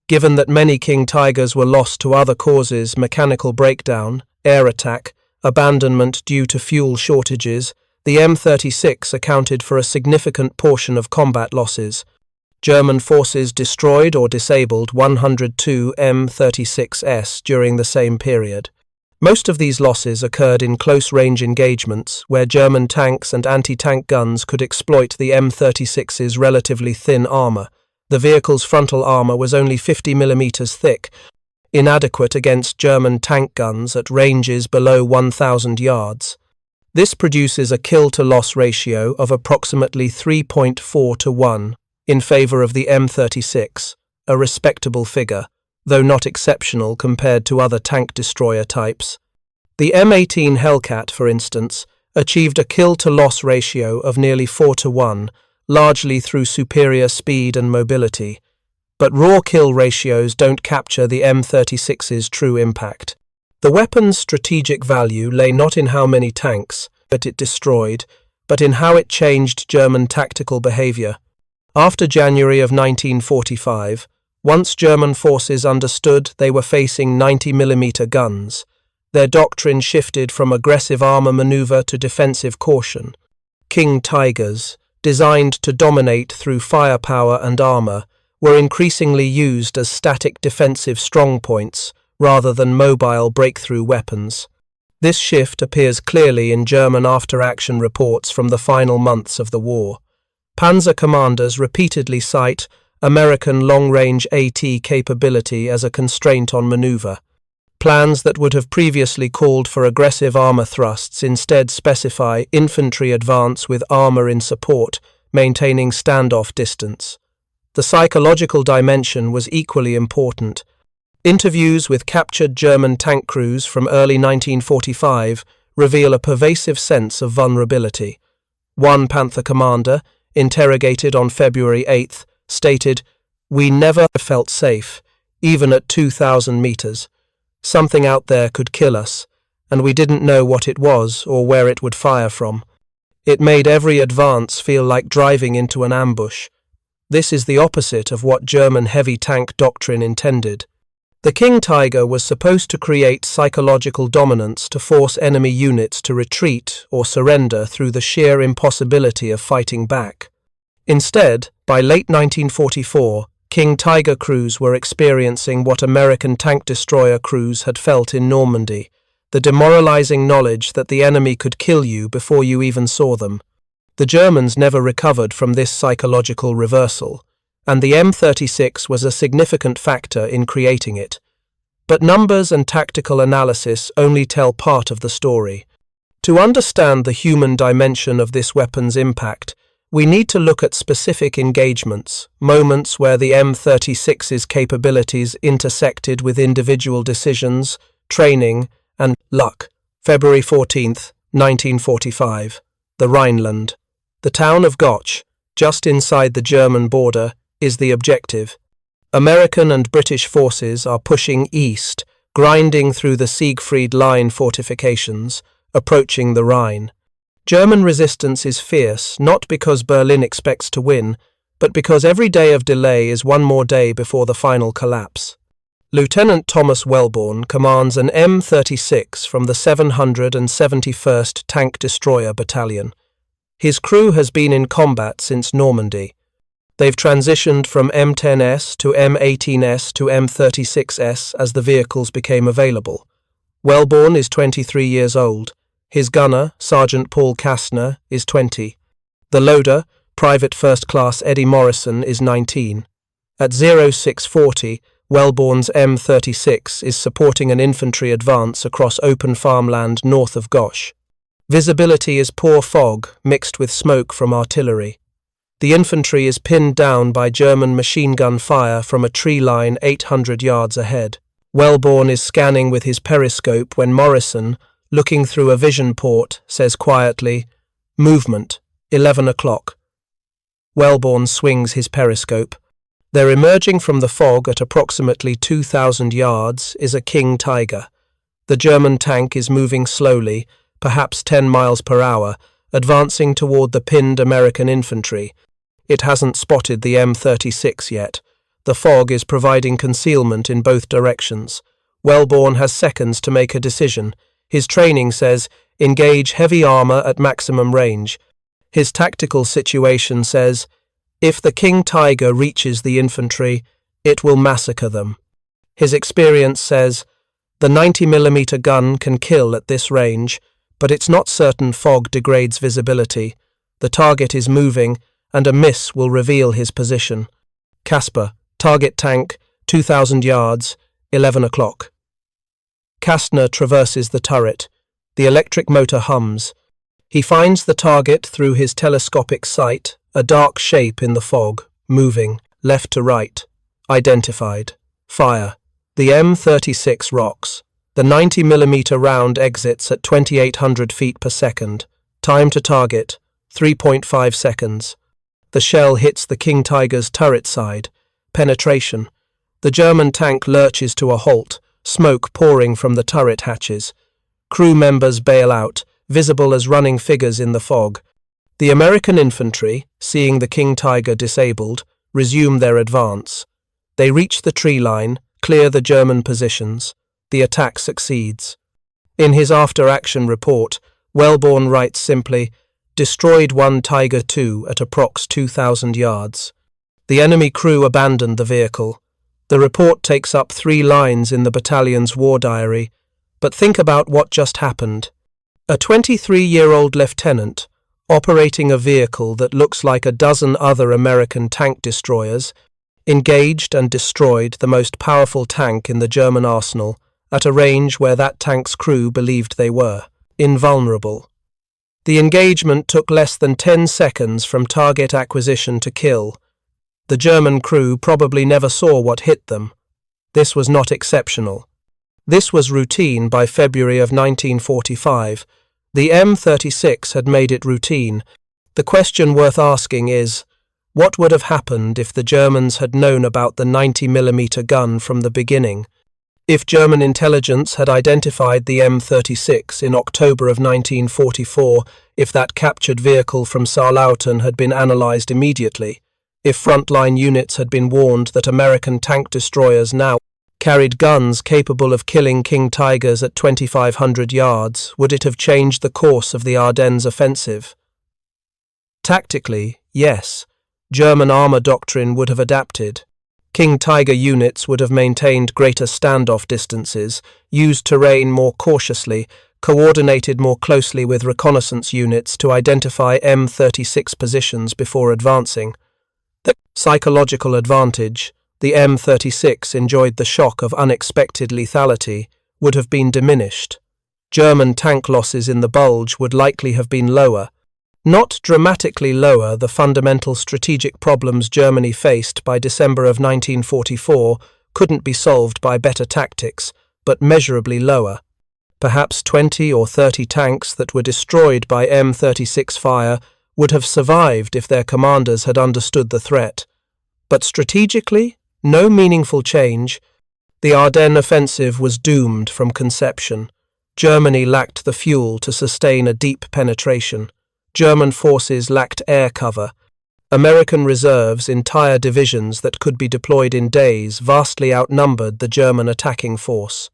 Given that many King Tigers were lost to other causes, mechanical breakdown, air attack, abandonment due to fuel shortages, the M36 accounted for a significant portion of combat losses. German forces destroyed or disabled 102 M36s during the same period. Most of these losses occurred in close-range engagements, where German tanks and anti-tank guns could exploit the M36's relatively thin armor. The vehicle's frontal armor was only 50mm thick, inadequate against German tank guns at ranges below 1,000 yards. This produces a kill-to-loss ratio of approximately 3.4 to 1 in favor of the M36, a respectable figure, though not exceptional compared to other tank destroyer types. The M18 Hellcat, for instance, achieved a kill-to-loss ratio of nearly 4 to 1, largely through superior speed and mobility. But raw kill ratios don't capture the M36's true impact. The weapon's strategic value lay not in how many tanks that it destroyed, but in how it changed German tactical behavior. After January of 1945, once German forces understood they were facing 90mm guns, their doctrine shifted from aggressive armor maneuver to defensive caution. King Tigers, designed to dominate through firepower and armor, were increasingly used as static defensive strongpoints rather than mobile breakthrough weapons. This shift appears clearly in German after-action reports from the final months of the war. Panzer commanders repeatedly cite American long-range AT capability as a constraint on maneuver. Plans that would have previously called for aggressive armor thrusts instead specify infantry advance with armor in support, maintaining standoff distance. The psychological dimension was equally important. Interviews with captured German tank crews from early 1945 reveal a pervasive sense of vulnerability. One Panther commander, interrogated on February 8th, stated, "We never felt safe, even at 2,000 meters. Something out there could kill us, and we didn't know what it was or where it would fire from. It made every advance feel like driving into an ambush." This is the opposite of what German heavy tank doctrine intended. The King Tiger was supposed to create psychological dominance to force enemy units to retreat or surrender through the sheer impossibility of fighting back. Instead, by late 1944, King Tiger crews were experiencing what American tank destroyer crews had felt in Normandy, the demoralizing knowledge that the enemy could kill you before you even saw them. The Germans never recovered from this psychological reversal, and the M36 was a significant factor in creating it. But numbers and tactical analysis only tell part of the story. To understand the human dimension of this weapon's impact, we need to look at specific engagements, moments where the M36's capabilities intersected with individual decisions, training, and luck. February 14th, 1945. The Rhineland. The town of Goch, just inside the German border, is the objective. American and British forces are pushing east, grinding through the Siegfried Line fortifications, approaching the Rhine. German resistance is fierce, not because Berlin expects to win, but because every day of delay is one more day before the final collapse. Lieutenant Thomas Wellborn commands an M36 from the 771st Tank Destroyer Battalion. His crew has been in combat since Normandy. They've transitioned from M10S to M18S to M36S as the vehicles became available. Wellborn is 23 years old. His gunner, Sergeant Paul Kastner, is 20. The loader, Private First Class Eddie Morrison, is 19. At 0640, Wellborn's M36 is supporting an infantry advance across open farmland north of Goch. Visibility is poor fog mixed with smoke from artillery. The infantry is pinned down by German machine gun fire from a tree line 800 yards ahead. Wellborn is scanning with his periscope when Morrison, looking through a vision port, says quietly, "Movement, 11 o'clock. Wellborn swings his periscope. There, emerging from the fog at approximately 2,000 yards, is a King Tiger. The German tank is moving slowly, perhaps 10 miles per hour, advancing toward the pinned American infantry. It hasn't spotted the M36 yet. The fog is providing concealment in both directions. Wellborn has seconds to make a decision. His training says, engage heavy armor at maximum range. His tactical situation says, if the King Tiger reaches the infantry, it will massacre them. His experience says, the 90mm gun can kill at this range, but it's not certain fog degrades visibility. The target is moving, and a miss will reveal his position. Casper, target tank, 2,000 yards, 11 o'clock. Kastner traverses the turret. The electric motor hums. He finds the target through his telescopic sight, a dark shape in the fog, moving, left to right. Identified. Fire. The M36 rocks. The 90mm round exits at 2,800 feet per second. Time to target, 3.5 seconds. The shell hits the King Tiger's turret side. Penetration. The German tank lurches to a halt, smoke pouring from the turret hatches. Crew members bail out, visible as running figures in the fog. The American infantry, seeing the King Tiger disabled, resume their advance. They reach the tree line, clear the German positions. The attack succeeds. In his after-action report, Wellborn writes simply, destroyed one Tiger II at approx 2,000 yards. The enemy crew abandoned the vehicle. The report takes up 3 lines in the battalion's war diary, but think about what just happened. A 23-year-old lieutenant, operating a vehicle that looks like a dozen other American tank destroyers, engaged and destroyed the most powerful tank in the German arsenal at a range where that tank's crew believed they were invulnerable. The engagement took less than 10 seconds from target acquisition to kill. The German crew probably never saw what hit them. This was not exceptional. This was routine by February of 1945. The M36 had made it routine. The question worth asking is, what would have happened if the Germans had known about the 90mm gun from the beginning? If German intelligence had identified the M36 in October of 1944, if that captured vehicle from Saarlauten had been analysed immediately, if frontline units had been warned that American tank destroyers now carried guns capable of killing King Tigers at 2,500 yards, would it have changed the course of the Ardennes offensive? Tactically, yes. German armour doctrine would have adapted. King Tiger units would have maintained greater standoff distances, used terrain more cautiously, coordinated more closely with reconnaissance units to identify M36 positions before advancing. The psychological advantage, the M36 enjoyed the shock of unexpected lethality, would have been diminished. German tank losses in the Bulge would likely have been lower. Not dramatically lower. The fundamental strategic problems Germany faced by December of 1944 couldn't be solved by better tactics, but measurably lower. Perhaps 20 or 30 tanks that were destroyed by M36 fire would have survived if their commanders had understood the threat. But strategically, no meaningful change. The Ardennes offensive was doomed from conception. Germany lacked the fuel to sustain a deep penetration. German forces lacked air cover. American reserves, entire divisions that could be deployed in days, vastly outnumbered the German attacking force.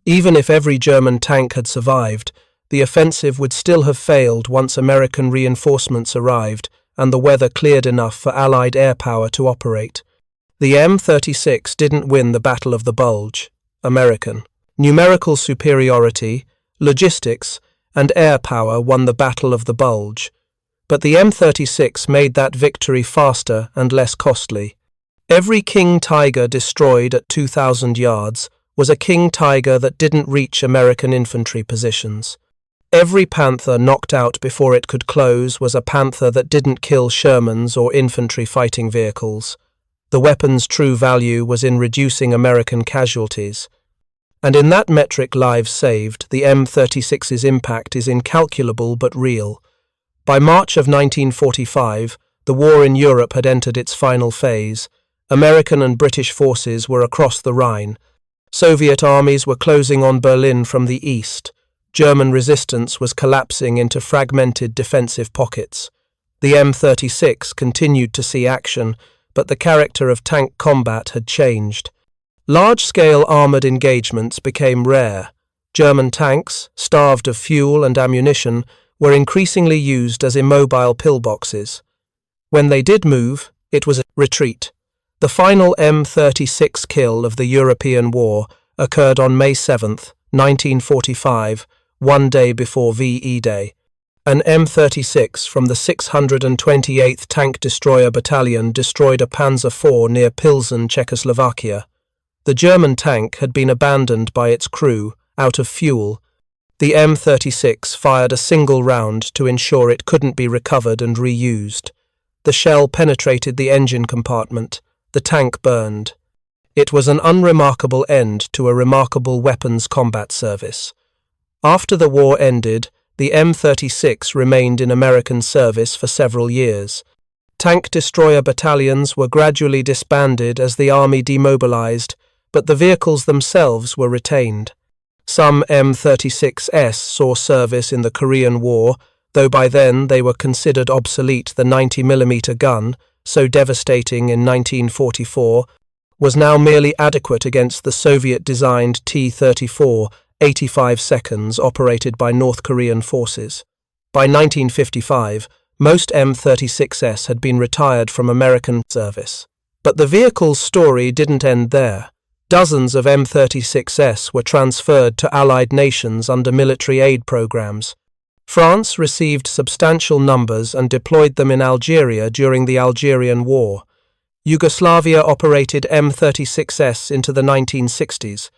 Even if every German tank had survived, the offensive would still have failed once American reinforcements arrived and the weather cleared enough for Allied air power to operate. The M36 didn't win the Battle of the Bulge. American numerical superiority, logistics, and air power won the Battle of the Bulge, but the M36 made that victory faster and less costly. Every King Tiger destroyed at 2,000 yards was a King Tiger that didn't reach American infantry positions. Every Panther knocked out before it could close was a Panther that didn't kill Shermans or infantry fighting vehicles. The weapon's true value was in reducing American casualties. And in that metric lives saved, the M36's impact is incalculable but real. By March of 1945, the war in Europe had entered its final phase. American and British forces were across the Rhine. Soviet armies were closing on Berlin from the east. German resistance was collapsing into fragmented defensive pockets. The M36 continued to see action, but the character of tank combat had changed. Large-scale armoured engagements became rare. German tanks, starved of fuel and ammunition, were increasingly used as immobile pillboxes. When they did move, it was a retreat. The final M36 kill of the European War occurred on May 7, 1945, one day before VE Day. An M36 from the 628th Tank Destroyer Battalion destroyed a Panzer IV near Pilsen, Czechoslovakia. The German tank had been abandoned by its crew, out of fuel. The M36 fired a single round to ensure it couldn't be recovered and reused. The shell penetrated the engine compartment. The tank burned. It was an unremarkable end to a remarkable weapons combat service. After the war ended, the M36 remained in American service for several years. Tank destroyer battalions were gradually disbanded as the army demobilized, but the vehicles themselves were retained. Some M36s saw service in the Korean War, though by then they were considered obsolete. The 90mm gun, so devastating in 1944, was now merely adequate against the Soviet-designed T-34, 85 seconds, operated by North Korean forces. By 1955, most M36s had been retired from American service. But the vehicle's story didn't end there. Dozens of M36s were transferred to Allied nations under military aid programs. France received substantial numbers and deployed them in Algeria during the Algerian War. Yugoslavia operated M36s into the 1960s.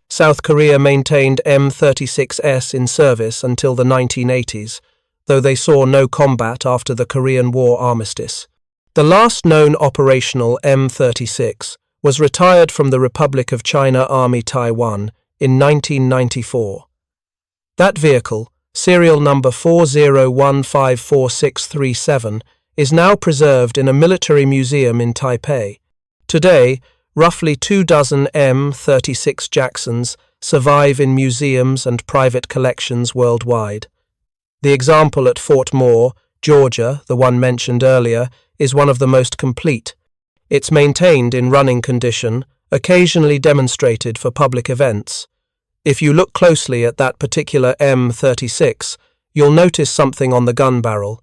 South Korea maintained M36s in service until the 1980s, though they saw no combat after the Korean War armistice. The last known operational M36 was retired from the Republic of China Army Taiwan in 1994. That vehicle, serial number 40154637, is now preserved in a military museum in Taipei. Today, roughly 24 M36 Jacksons survive in museums and private collections worldwide. The example at Fort Moore, Georgia, the one mentioned earlier, is one of the most complete. It's maintained in running condition, occasionally demonstrated for public events. If you look closely at that particular M36, you'll notice something on the gun barrel.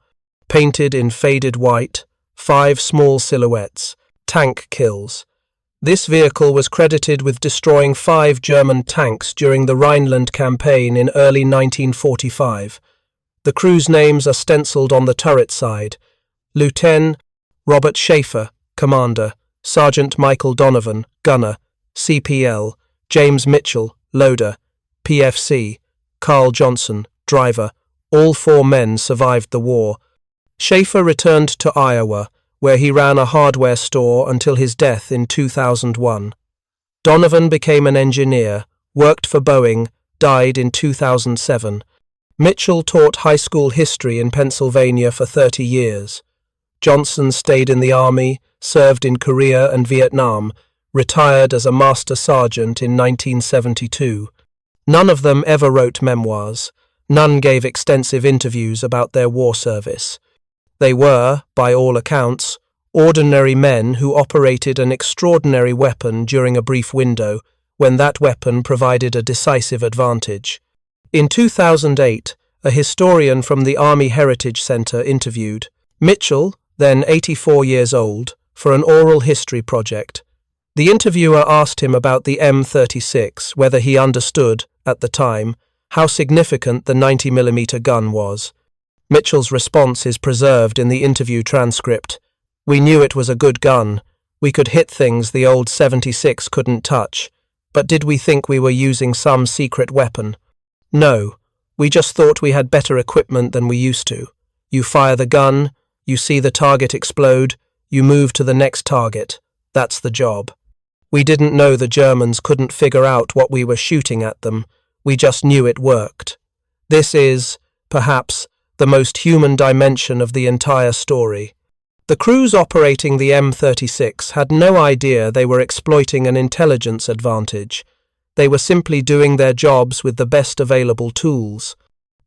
Painted in faded white, 5 small silhouettes, tank kills. This vehicle was credited with destroying 5 German tanks during the Rhineland campaign in early 1945. The crew's names are stenciled on the turret side. Lieutenant Robert Schaefer, Commander, Sergeant Michael Donovan, Gunner, CPL, James Mitchell, Loader, PFC, Carl Johnson, Driver. All 4 men survived the war. Schaefer returned to Iowa, where he ran a hardware store until his death in 2001. Donovan became an engineer, worked for Boeing, died in 2007. Mitchell taught high school history in Pennsylvania for 30 years. Johnson stayed in the Army, served in Korea and Vietnam, retired as a Master Sergeant in 1972. None of them ever wrote memoirs. None gave extensive interviews about their war service. They were, by all accounts, ordinary men who operated an extraordinary weapon during a brief window, when that weapon provided a decisive advantage. In 2008, a historian from the Army Heritage Center interviewed Mitchell, then 84 years old, for an oral history project. The interviewer asked him about the M36, whether he understood, at the time, how significant the 90mm gun was. Mitchell's response is preserved in the interview transcript. "We knew it was a good gun. We could hit things the old 76 couldn't touch. But did we think we were using some secret weapon? No, we just thought we had better equipment than we used to. You fire the gun, you see the target explode, you move to the next target. That's the job. We didn't know the Germans couldn't figure out what we were shooting at them. We just knew it worked." This is, perhaps, the most human dimension of the entire story. The crews operating the M36 had no idea they were exploiting an intelligence advantage. They were simply doing their jobs with the best available tools.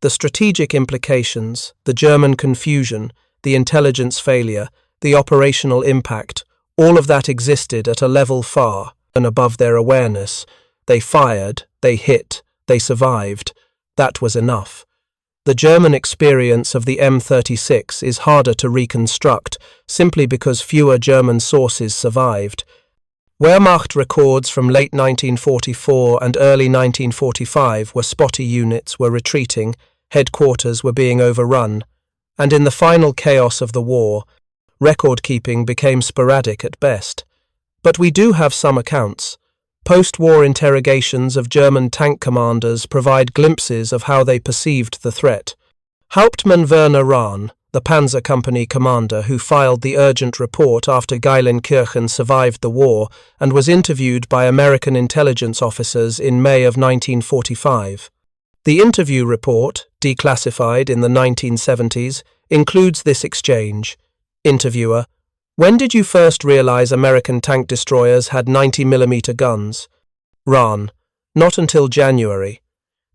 The strategic implications, the German confusion, the intelligence failure, the operational impact, all of that existed at a level far and above their awareness. They fired, they hit, they survived. That was enough. The German experience of the M36 is harder to reconstruct, simply because fewer German sources survived. Wehrmacht records from late 1944 and early 1945 where spotty units were retreating, headquarters were being overrun, and in the final chaos of the war, record-keeping became sporadic at best. But we do have some accounts. Post-war interrogations of German tank commanders provide glimpses of how they perceived the threat. Hauptmann Werner Rahn, the Panzer Company commander who filed the urgent report after Geilenkirchen survived the war and was interviewed by American intelligence officers in May of 1945. The interview report, declassified in the 1970s, includes this exchange. Interviewer: "When did you first realize American tank destroyers had 90mm guns?" Rahn: "Not until January.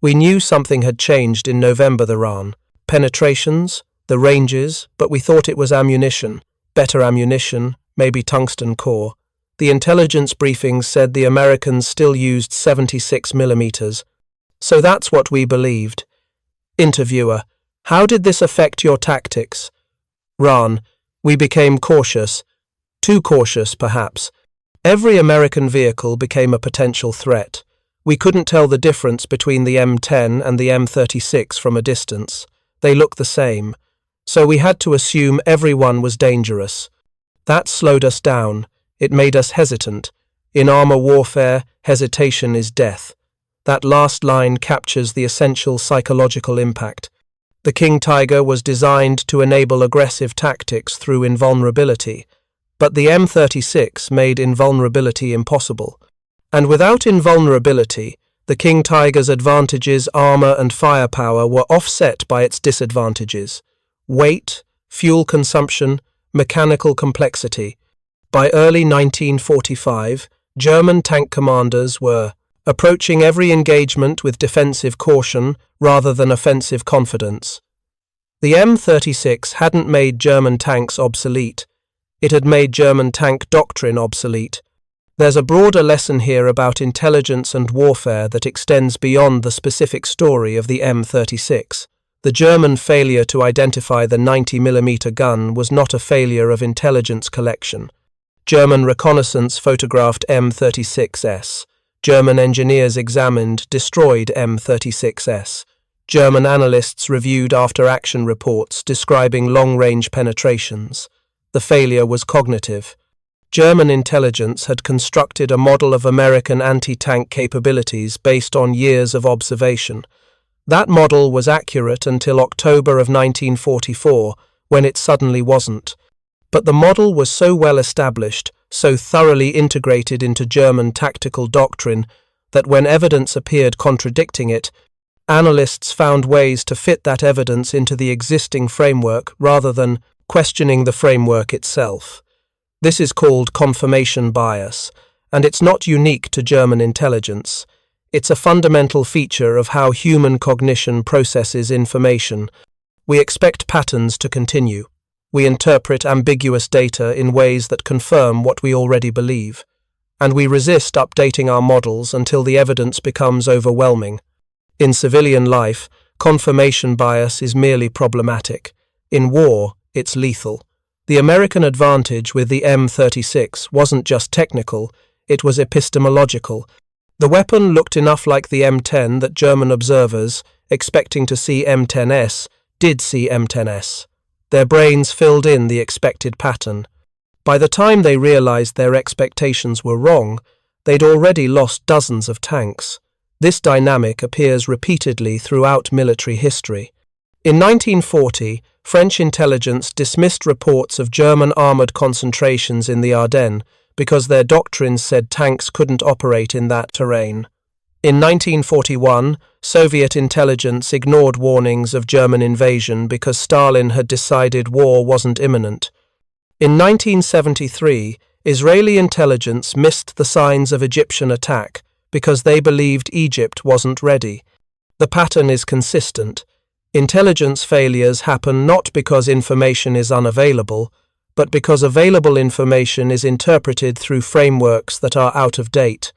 We knew something had changed in November." The Rahn: "Penetrations, the ranges, but we thought it was ammunition. Better ammunition, maybe tungsten core. The intelligence briefings said the Americans still used 76mm. So that's what we believed." Interviewer: "How did this affect your tactics?" Rahn: "We became cautious. Too cautious, perhaps. Every American vehicle became a potential threat. We couldn't tell the difference between the M10 and the M36 from a distance. They look the same. So we had to assume everyone was dangerous. That slowed us down. It made us hesitant. In armor warfare, hesitation is death. That last line captures the essential psychological impact. The King Tiger was designed to enable aggressive tactics through invulnerability, but the M36 made invulnerability impossible. And without invulnerability, The King Tiger's advantages, armor and firepower, were offset by its disadvantages: weight, fuel consumption, mechanical complexity. By early 1945, German tank commanders were approaching every engagement with defensive caution rather than offensive confidence. The M36 hadn't made German tanks obsolete. It had made German tank doctrine obsolete. There's a broader lesson here about intelligence and warfare that extends beyond the specific story of the M36. The German failure to identify the 90mm gun was not a failure of intelligence collection. German reconnaissance photographed M36s. German engineers examined, destroyed M36s. German analysts reviewed after-action reports describing long-range penetrations. The failure was cognitive. German intelligence had constructed a model of American anti-tank capabilities based on years of observation. That model was accurate until October of 1944, when it suddenly wasn't. But the model was so well established, so thoroughly integrated into German tactical doctrine, that when evidence appeared contradicting it, analysts found ways to fit that evidence into the existing framework rather than questioning the framework itself. This is called confirmation bias, and it's not unique to German intelligence. It's a fundamental feature of how human cognition processes information. We expect patterns to continue. We interpret ambiguous data in ways that confirm what we already believe. And we resist updating our models until the evidence becomes overwhelming. In civilian life, confirmation bias is merely problematic. In war, it's lethal. The American advantage with the M36 wasn't just technical, it was epistemological. The weapon looked enough like the M10 that German observers, expecting to see M10s, did see M10s. Their brains filled in the expected pattern. By the time they realized their expectations were wrong, they'd already lost dozens of tanks. This dynamic appears repeatedly throughout military history. In 1940, French intelligence dismissed reports of German armoured concentrations in the Ardennes because their doctrines said tanks couldn't operate in that terrain. In 1941, Soviet intelligence ignored warnings of German invasion because Stalin had decided war wasn't imminent. In 1973, Israeli intelligence missed the signs of Egyptian attack because they believed Egypt wasn't ready. The pattern is consistent. Intelligence failures happen not because information is unavailable, but because available information is interpreted through frameworks that are out of date.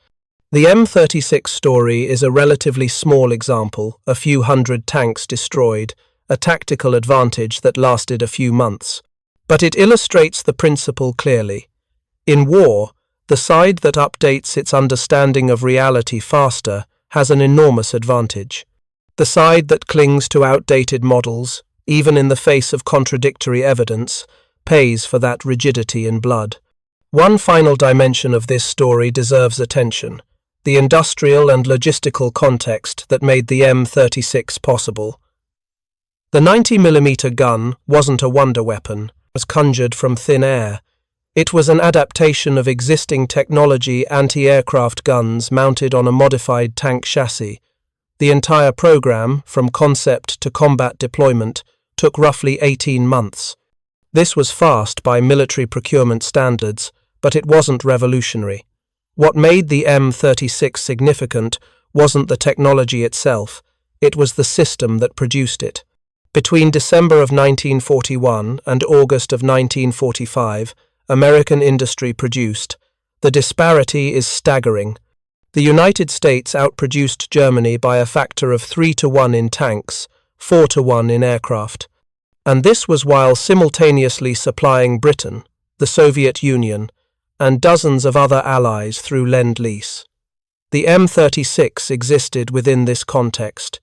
The M36 story is a relatively small example, a few hundred tanks destroyed, a tactical advantage that lasted a few months. But it illustrates the principle clearly. In war, the side that updates its understanding of reality faster has an enormous advantage. The side that clings to outdated models, even in the face of contradictory evidence, pays for that rigidity in blood. One final dimension of this story deserves attention: the industrial and logistical context that made the M36 possible. The 90mm gun wasn't a wonder weapon, it was conjured from thin air. It was an adaptation of existing technology anti-aircraft guns mounted on a modified tank chassis. The entire program, from concept to combat deployment, took roughly 18 months. This was fast by military procurement standards, but it wasn't revolutionary. What made the M36 significant wasn't the technology itself, it was the system that produced it. Between December of 1941 and August of 1945, American industry produced. The disparity is staggering. The United States outproduced Germany by a factor of 3-to-1 in tanks, 4-to-1 in aircraft. And this was while simultaneously supplying Britain, the Soviet Union, and dozens of other allies through Lend-Lease. The M36 existed within this context.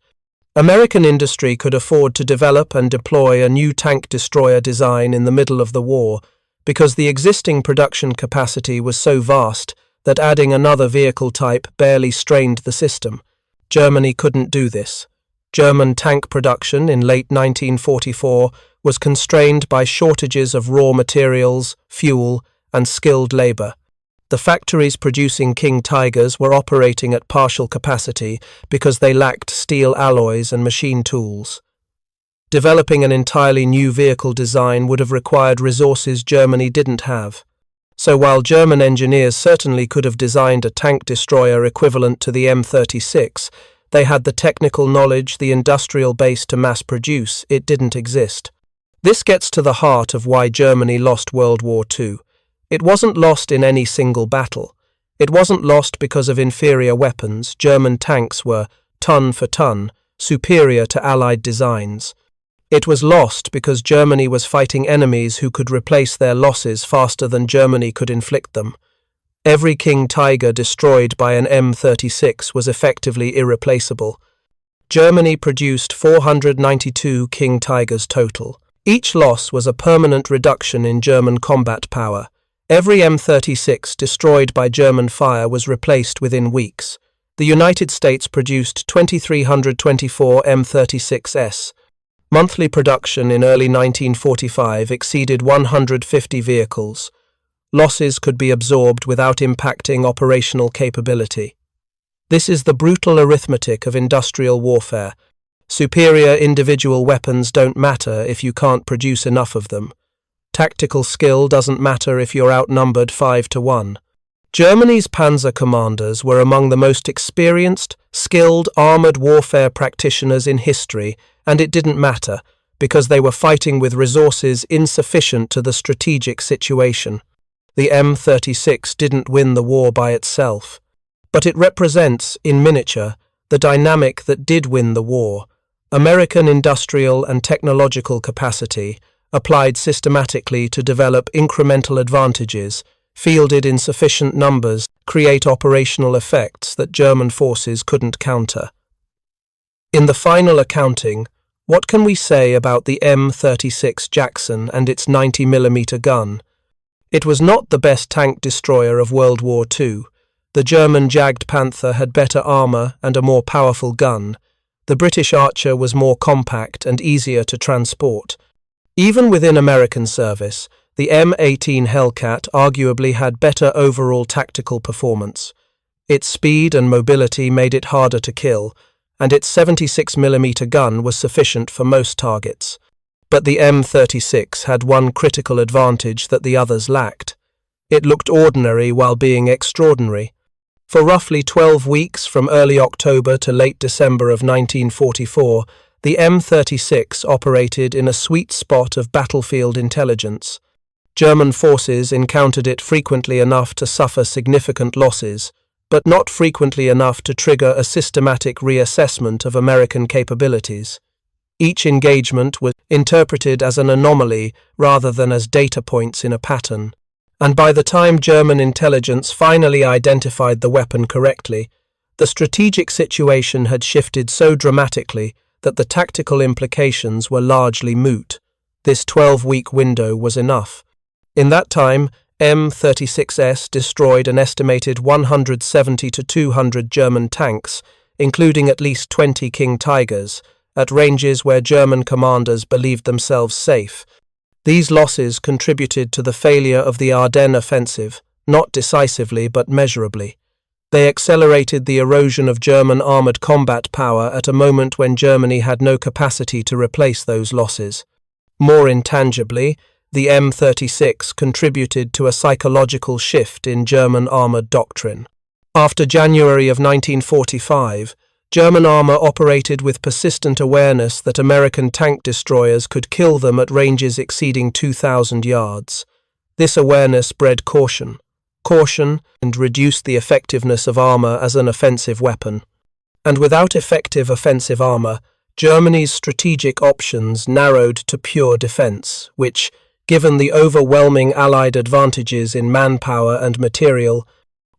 American industry could afford to develop and deploy a new tank destroyer design in the middle of the war because the existing production capacity was so vast that adding another vehicle type barely strained the system. Germany couldn't do this. German tank production in late 1944 was constrained by shortages of raw materials, fuel, and skilled labor. The The factories producing King Tigers were operating at partial capacity because they lacked steel alloys and machine tools. Developing an entirely new vehicle design would have required resources Germany didn't have. So while German engineers certainly could have designed a tank destroyer equivalent to the M36, they had the technical knowledge, the industrial base to mass produce. It didn't exist. This gets to the heart of why Germany lost World War II. It wasn't lost in any single battle. It wasn't lost because of inferior weapons. German tanks were, ton for ton, superior to Allied designs. It was lost because Germany was fighting enemies who could replace their losses faster than Germany could inflict them. Every King Tiger destroyed by an M36 was effectively irreplaceable. Germany produced 492 King Tigers total. Each loss was a permanent reduction in German combat power. Every M36 destroyed by German fire was replaced within weeks. The United States produced 2,324 M36s. Monthly production in early 1945 exceeded 150 vehicles. Losses could be absorbed without impacting operational capability. This is the brutal arithmetic of industrial warfare. Superior individual weapons don't matter if you can't produce enough of them. Tactical skill doesn't matter if you're outnumbered 5-1. Germany's panzer commanders were among the most experienced, skilled armored warfare practitioners in history, and it didn't matter, because they were fighting with resources insufficient to the strategic situation. The M36 didn't win the war by itself, but it represents, in miniature, the dynamic that did win the war. American industrial and technological capacity, applied systematically to develop incremental advantages, fielded in sufficient numbers, create operational effects that German forces couldn't counter. In the final accounting, what can we say about the M36 Jackson and its 90mm gun? It was not the best tank destroyer of World War II. The German Jagged Panther had better armour and a more powerful gun. The British Archer was more compact and easier to transport. Even within American service, the M18 Hellcat arguably had better overall tactical performance. Its speed and mobility made it harder to kill, and its 76mm gun was sufficient for most targets. But the M36 had one critical advantage that the others lacked. It looked ordinary while being extraordinary. For roughly 12 weeks from early October to late December of 1944, the M36 operated in a sweet spot of battlefield intelligence. German forces encountered it frequently enough to suffer significant losses, but not frequently enough to trigger a systematic reassessment of American capabilities. Each engagement was interpreted as an anomaly rather than as data points in a pattern, and by the time German intelligence finally identified the weapon correctly, the strategic situation had shifted so dramatically that the tactical implications were largely moot. This 12-week window was enough. In that time, M36s destroyed an estimated 170 to 200 German tanks, including at least 20 King Tigers, at ranges where German commanders believed themselves safe. These losses contributed to the failure of the Ardennes offensive, not decisively but measurably. They accelerated the erosion of German armoured combat power at a moment when Germany had no capacity to replace those losses. More intangibly, the M36 contributed to a psychological shift in German armoured doctrine. After January of 1945, German armour operated with persistent awareness that American tank destroyers could kill them at ranges exceeding 2,000 yards. This awareness bred caution, and reduced the effectiveness of armour as an offensive weapon. And without effective offensive armour, Germany's strategic options narrowed to pure defence, which, given the overwhelming Allied advantages in manpower and material,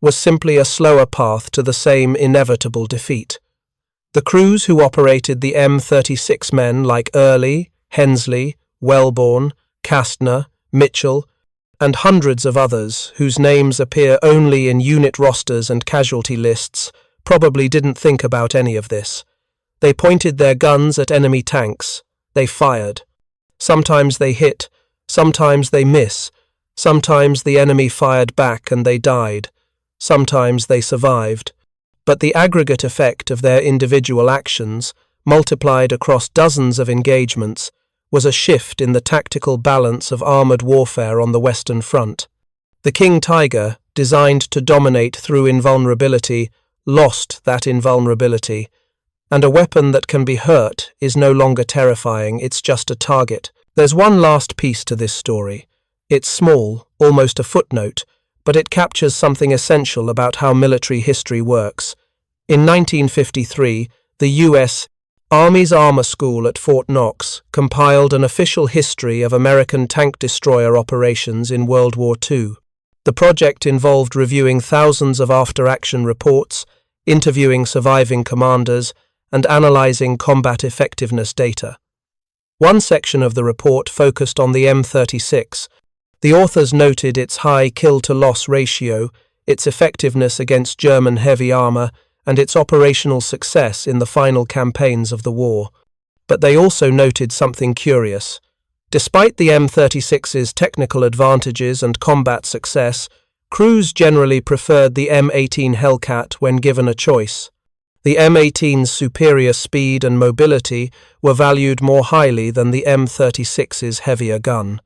was simply a slower path to the same inevitable defeat. The crews who operated the M36 men like Early, Hensley, Wellborn, Kastner, Mitchell, and hundreds of others whose names appear only in unit rosters and casualty lists probably didn't think about any of this. They pointed their guns at enemy tanks. They fired. Sometimes they hit, sometimes they miss, Sometimes the enemy fired back and they died. Sometimes they survived. But the aggregate effect of their individual actions, multiplied across dozens of engagements, was a shift in the tactical balance of armoured warfare on the Western Front. The King Tiger, designed to dominate through invulnerability, lost that invulnerability, and a weapon that can be hurt is no longer terrifying, it's just a target. There's one last piece to this story. It's small, almost a footnote, but it captures something essential about how military history works. In 1953, the U.S. Army's Armor School at Fort Knox compiled an official history of American tank destroyer operations in World War II. The project involved reviewing thousands of after-action reports, interviewing surviving commanders, and analyzing combat effectiveness data. One section of the report focused on the M36. The authors noted its high kill-to-loss ratio, its effectiveness against German heavy armor, and its operational success in the final campaigns of the war. But they also noted something curious. Despite the M36's technical advantages and combat success, crews generally preferred the M18 Hellcat when given a choice. The M18's superior speed and mobility were valued more highly than the M36's heavier gun.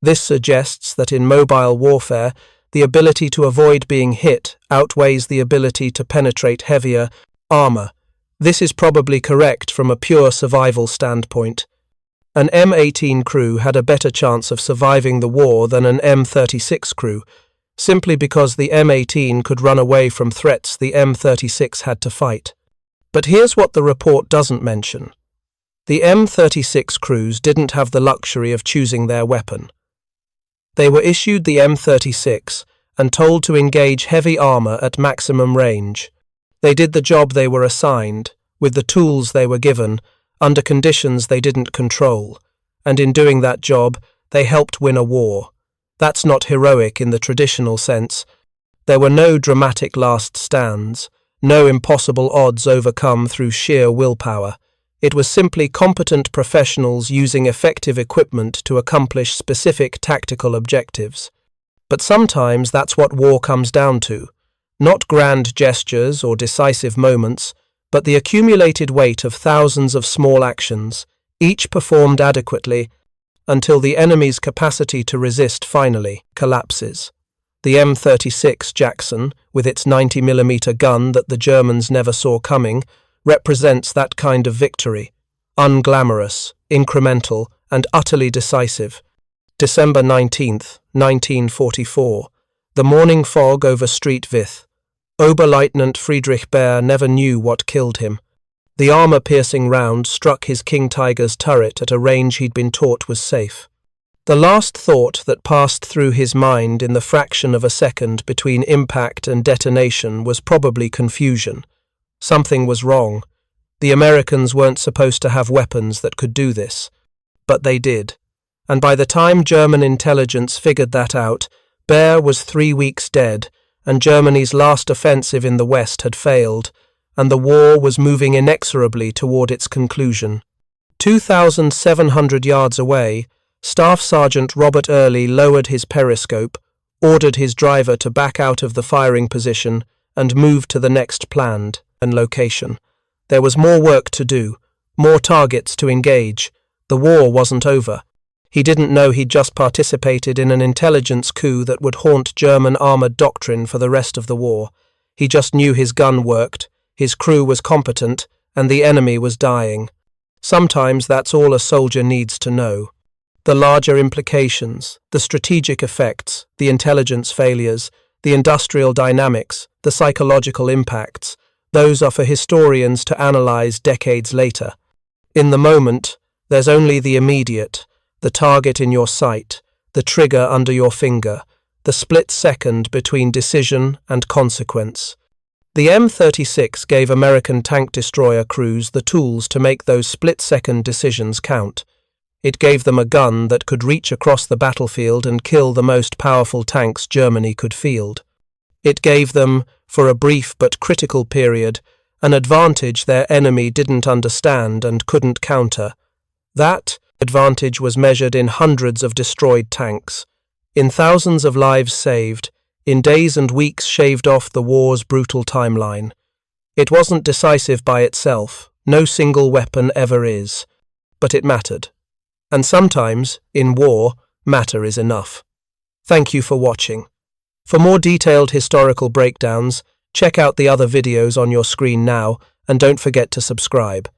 This suggests that in mobile warfare, the ability to avoid being hit outweighs the ability to penetrate heavier armor. This is probably correct from a pure survival standpoint. An M18 crew had a better chance of surviving the war than an M36 crew, simply because the M18 could run away from threats the M36 had to fight. But here's what the report doesn't mention. The M36 crews didn't have the luxury of choosing their weapon. They were issued the M36 and told to engage heavy armor at maximum range. They did the job they were assigned, with the tools they were given, under conditions they didn't control, and in doing that job, they helped win a war. That's not heroic in the traditional sense. There were no dramatic last stands, no impossible odds overcome through sheer willpower. It was simply competent professionals using effective equipment to accomplish specific tactical objectives. But sometimes that's what war comes down to. Not grand gestures or decisive moments, but the accumulated weight of thousands of small actions, each performed adequately, until the enemy's capacity to resist finally collapses. The M36 Jackson, with its 90mm gun that the Germans never saw coming, represents that kind of victory. Unglamorous, incremental, and utterly decisive. December 19th, 1944. The morning fog over Street Vith. Oberleutnant Friedrich Baer never knew what killed him. The armor-piercing round struck his King Tiger's turret at a range he'd been taught was safe. The last thought that passed through his mind in the fraction of a second between impact and detonation was probably confusion. Something was wrong. The Americans weren't supposed to have weapons that could do this. But they did. And by the time German intelligence figured that out, Baer was 3 weeks dead, and Germany's last offensive in the West had failed, and the war was moving inexorably toward its conclusion. 2,700 yards away, Staff Sergeant Robert Early lowered his periscope, ordered his driver to back out of the firing position, and moved to the next planned location. There was more work to do, more targets to engage. The war wasn't over. He didn't know he'd just participated in an intelligence coup that would haunt German armoured doctrine for the rest of the war. He just knew his gun worked, his crew was competent, and the enemy was dying. Sometimes that's all a soldier needs to know. The larger implications, the strategic effects, the intelligence failures, the industrial dynamics, the psychological impacts, those are for historians to analyze decades later. In the moment, there's only the immediate, the target in your sight, the trigger under your finger, the split second between decision and consequence. The M36 gave American tank destroyer crews the tools to make those split-second decisions count. It gave them a gun that could reach across the battlefield and kill the most powerful tanks Germany could field. It gave them, for a brief but critical period, an advantage their enemy didn't understand and couldn't counter. That advantage was measured in hundreds of destroyed tanks. in thousands of lives saved, in days and weeks shaved off the war's brutal timeline. It wasn't decisive by itself, no single weapon ever is, but it mattered. And sometimes, in war, matter is enough. Thank you for watching. For more detailed historical breakdowns, check out the other videos on your screen now, and don't forget to subscribe.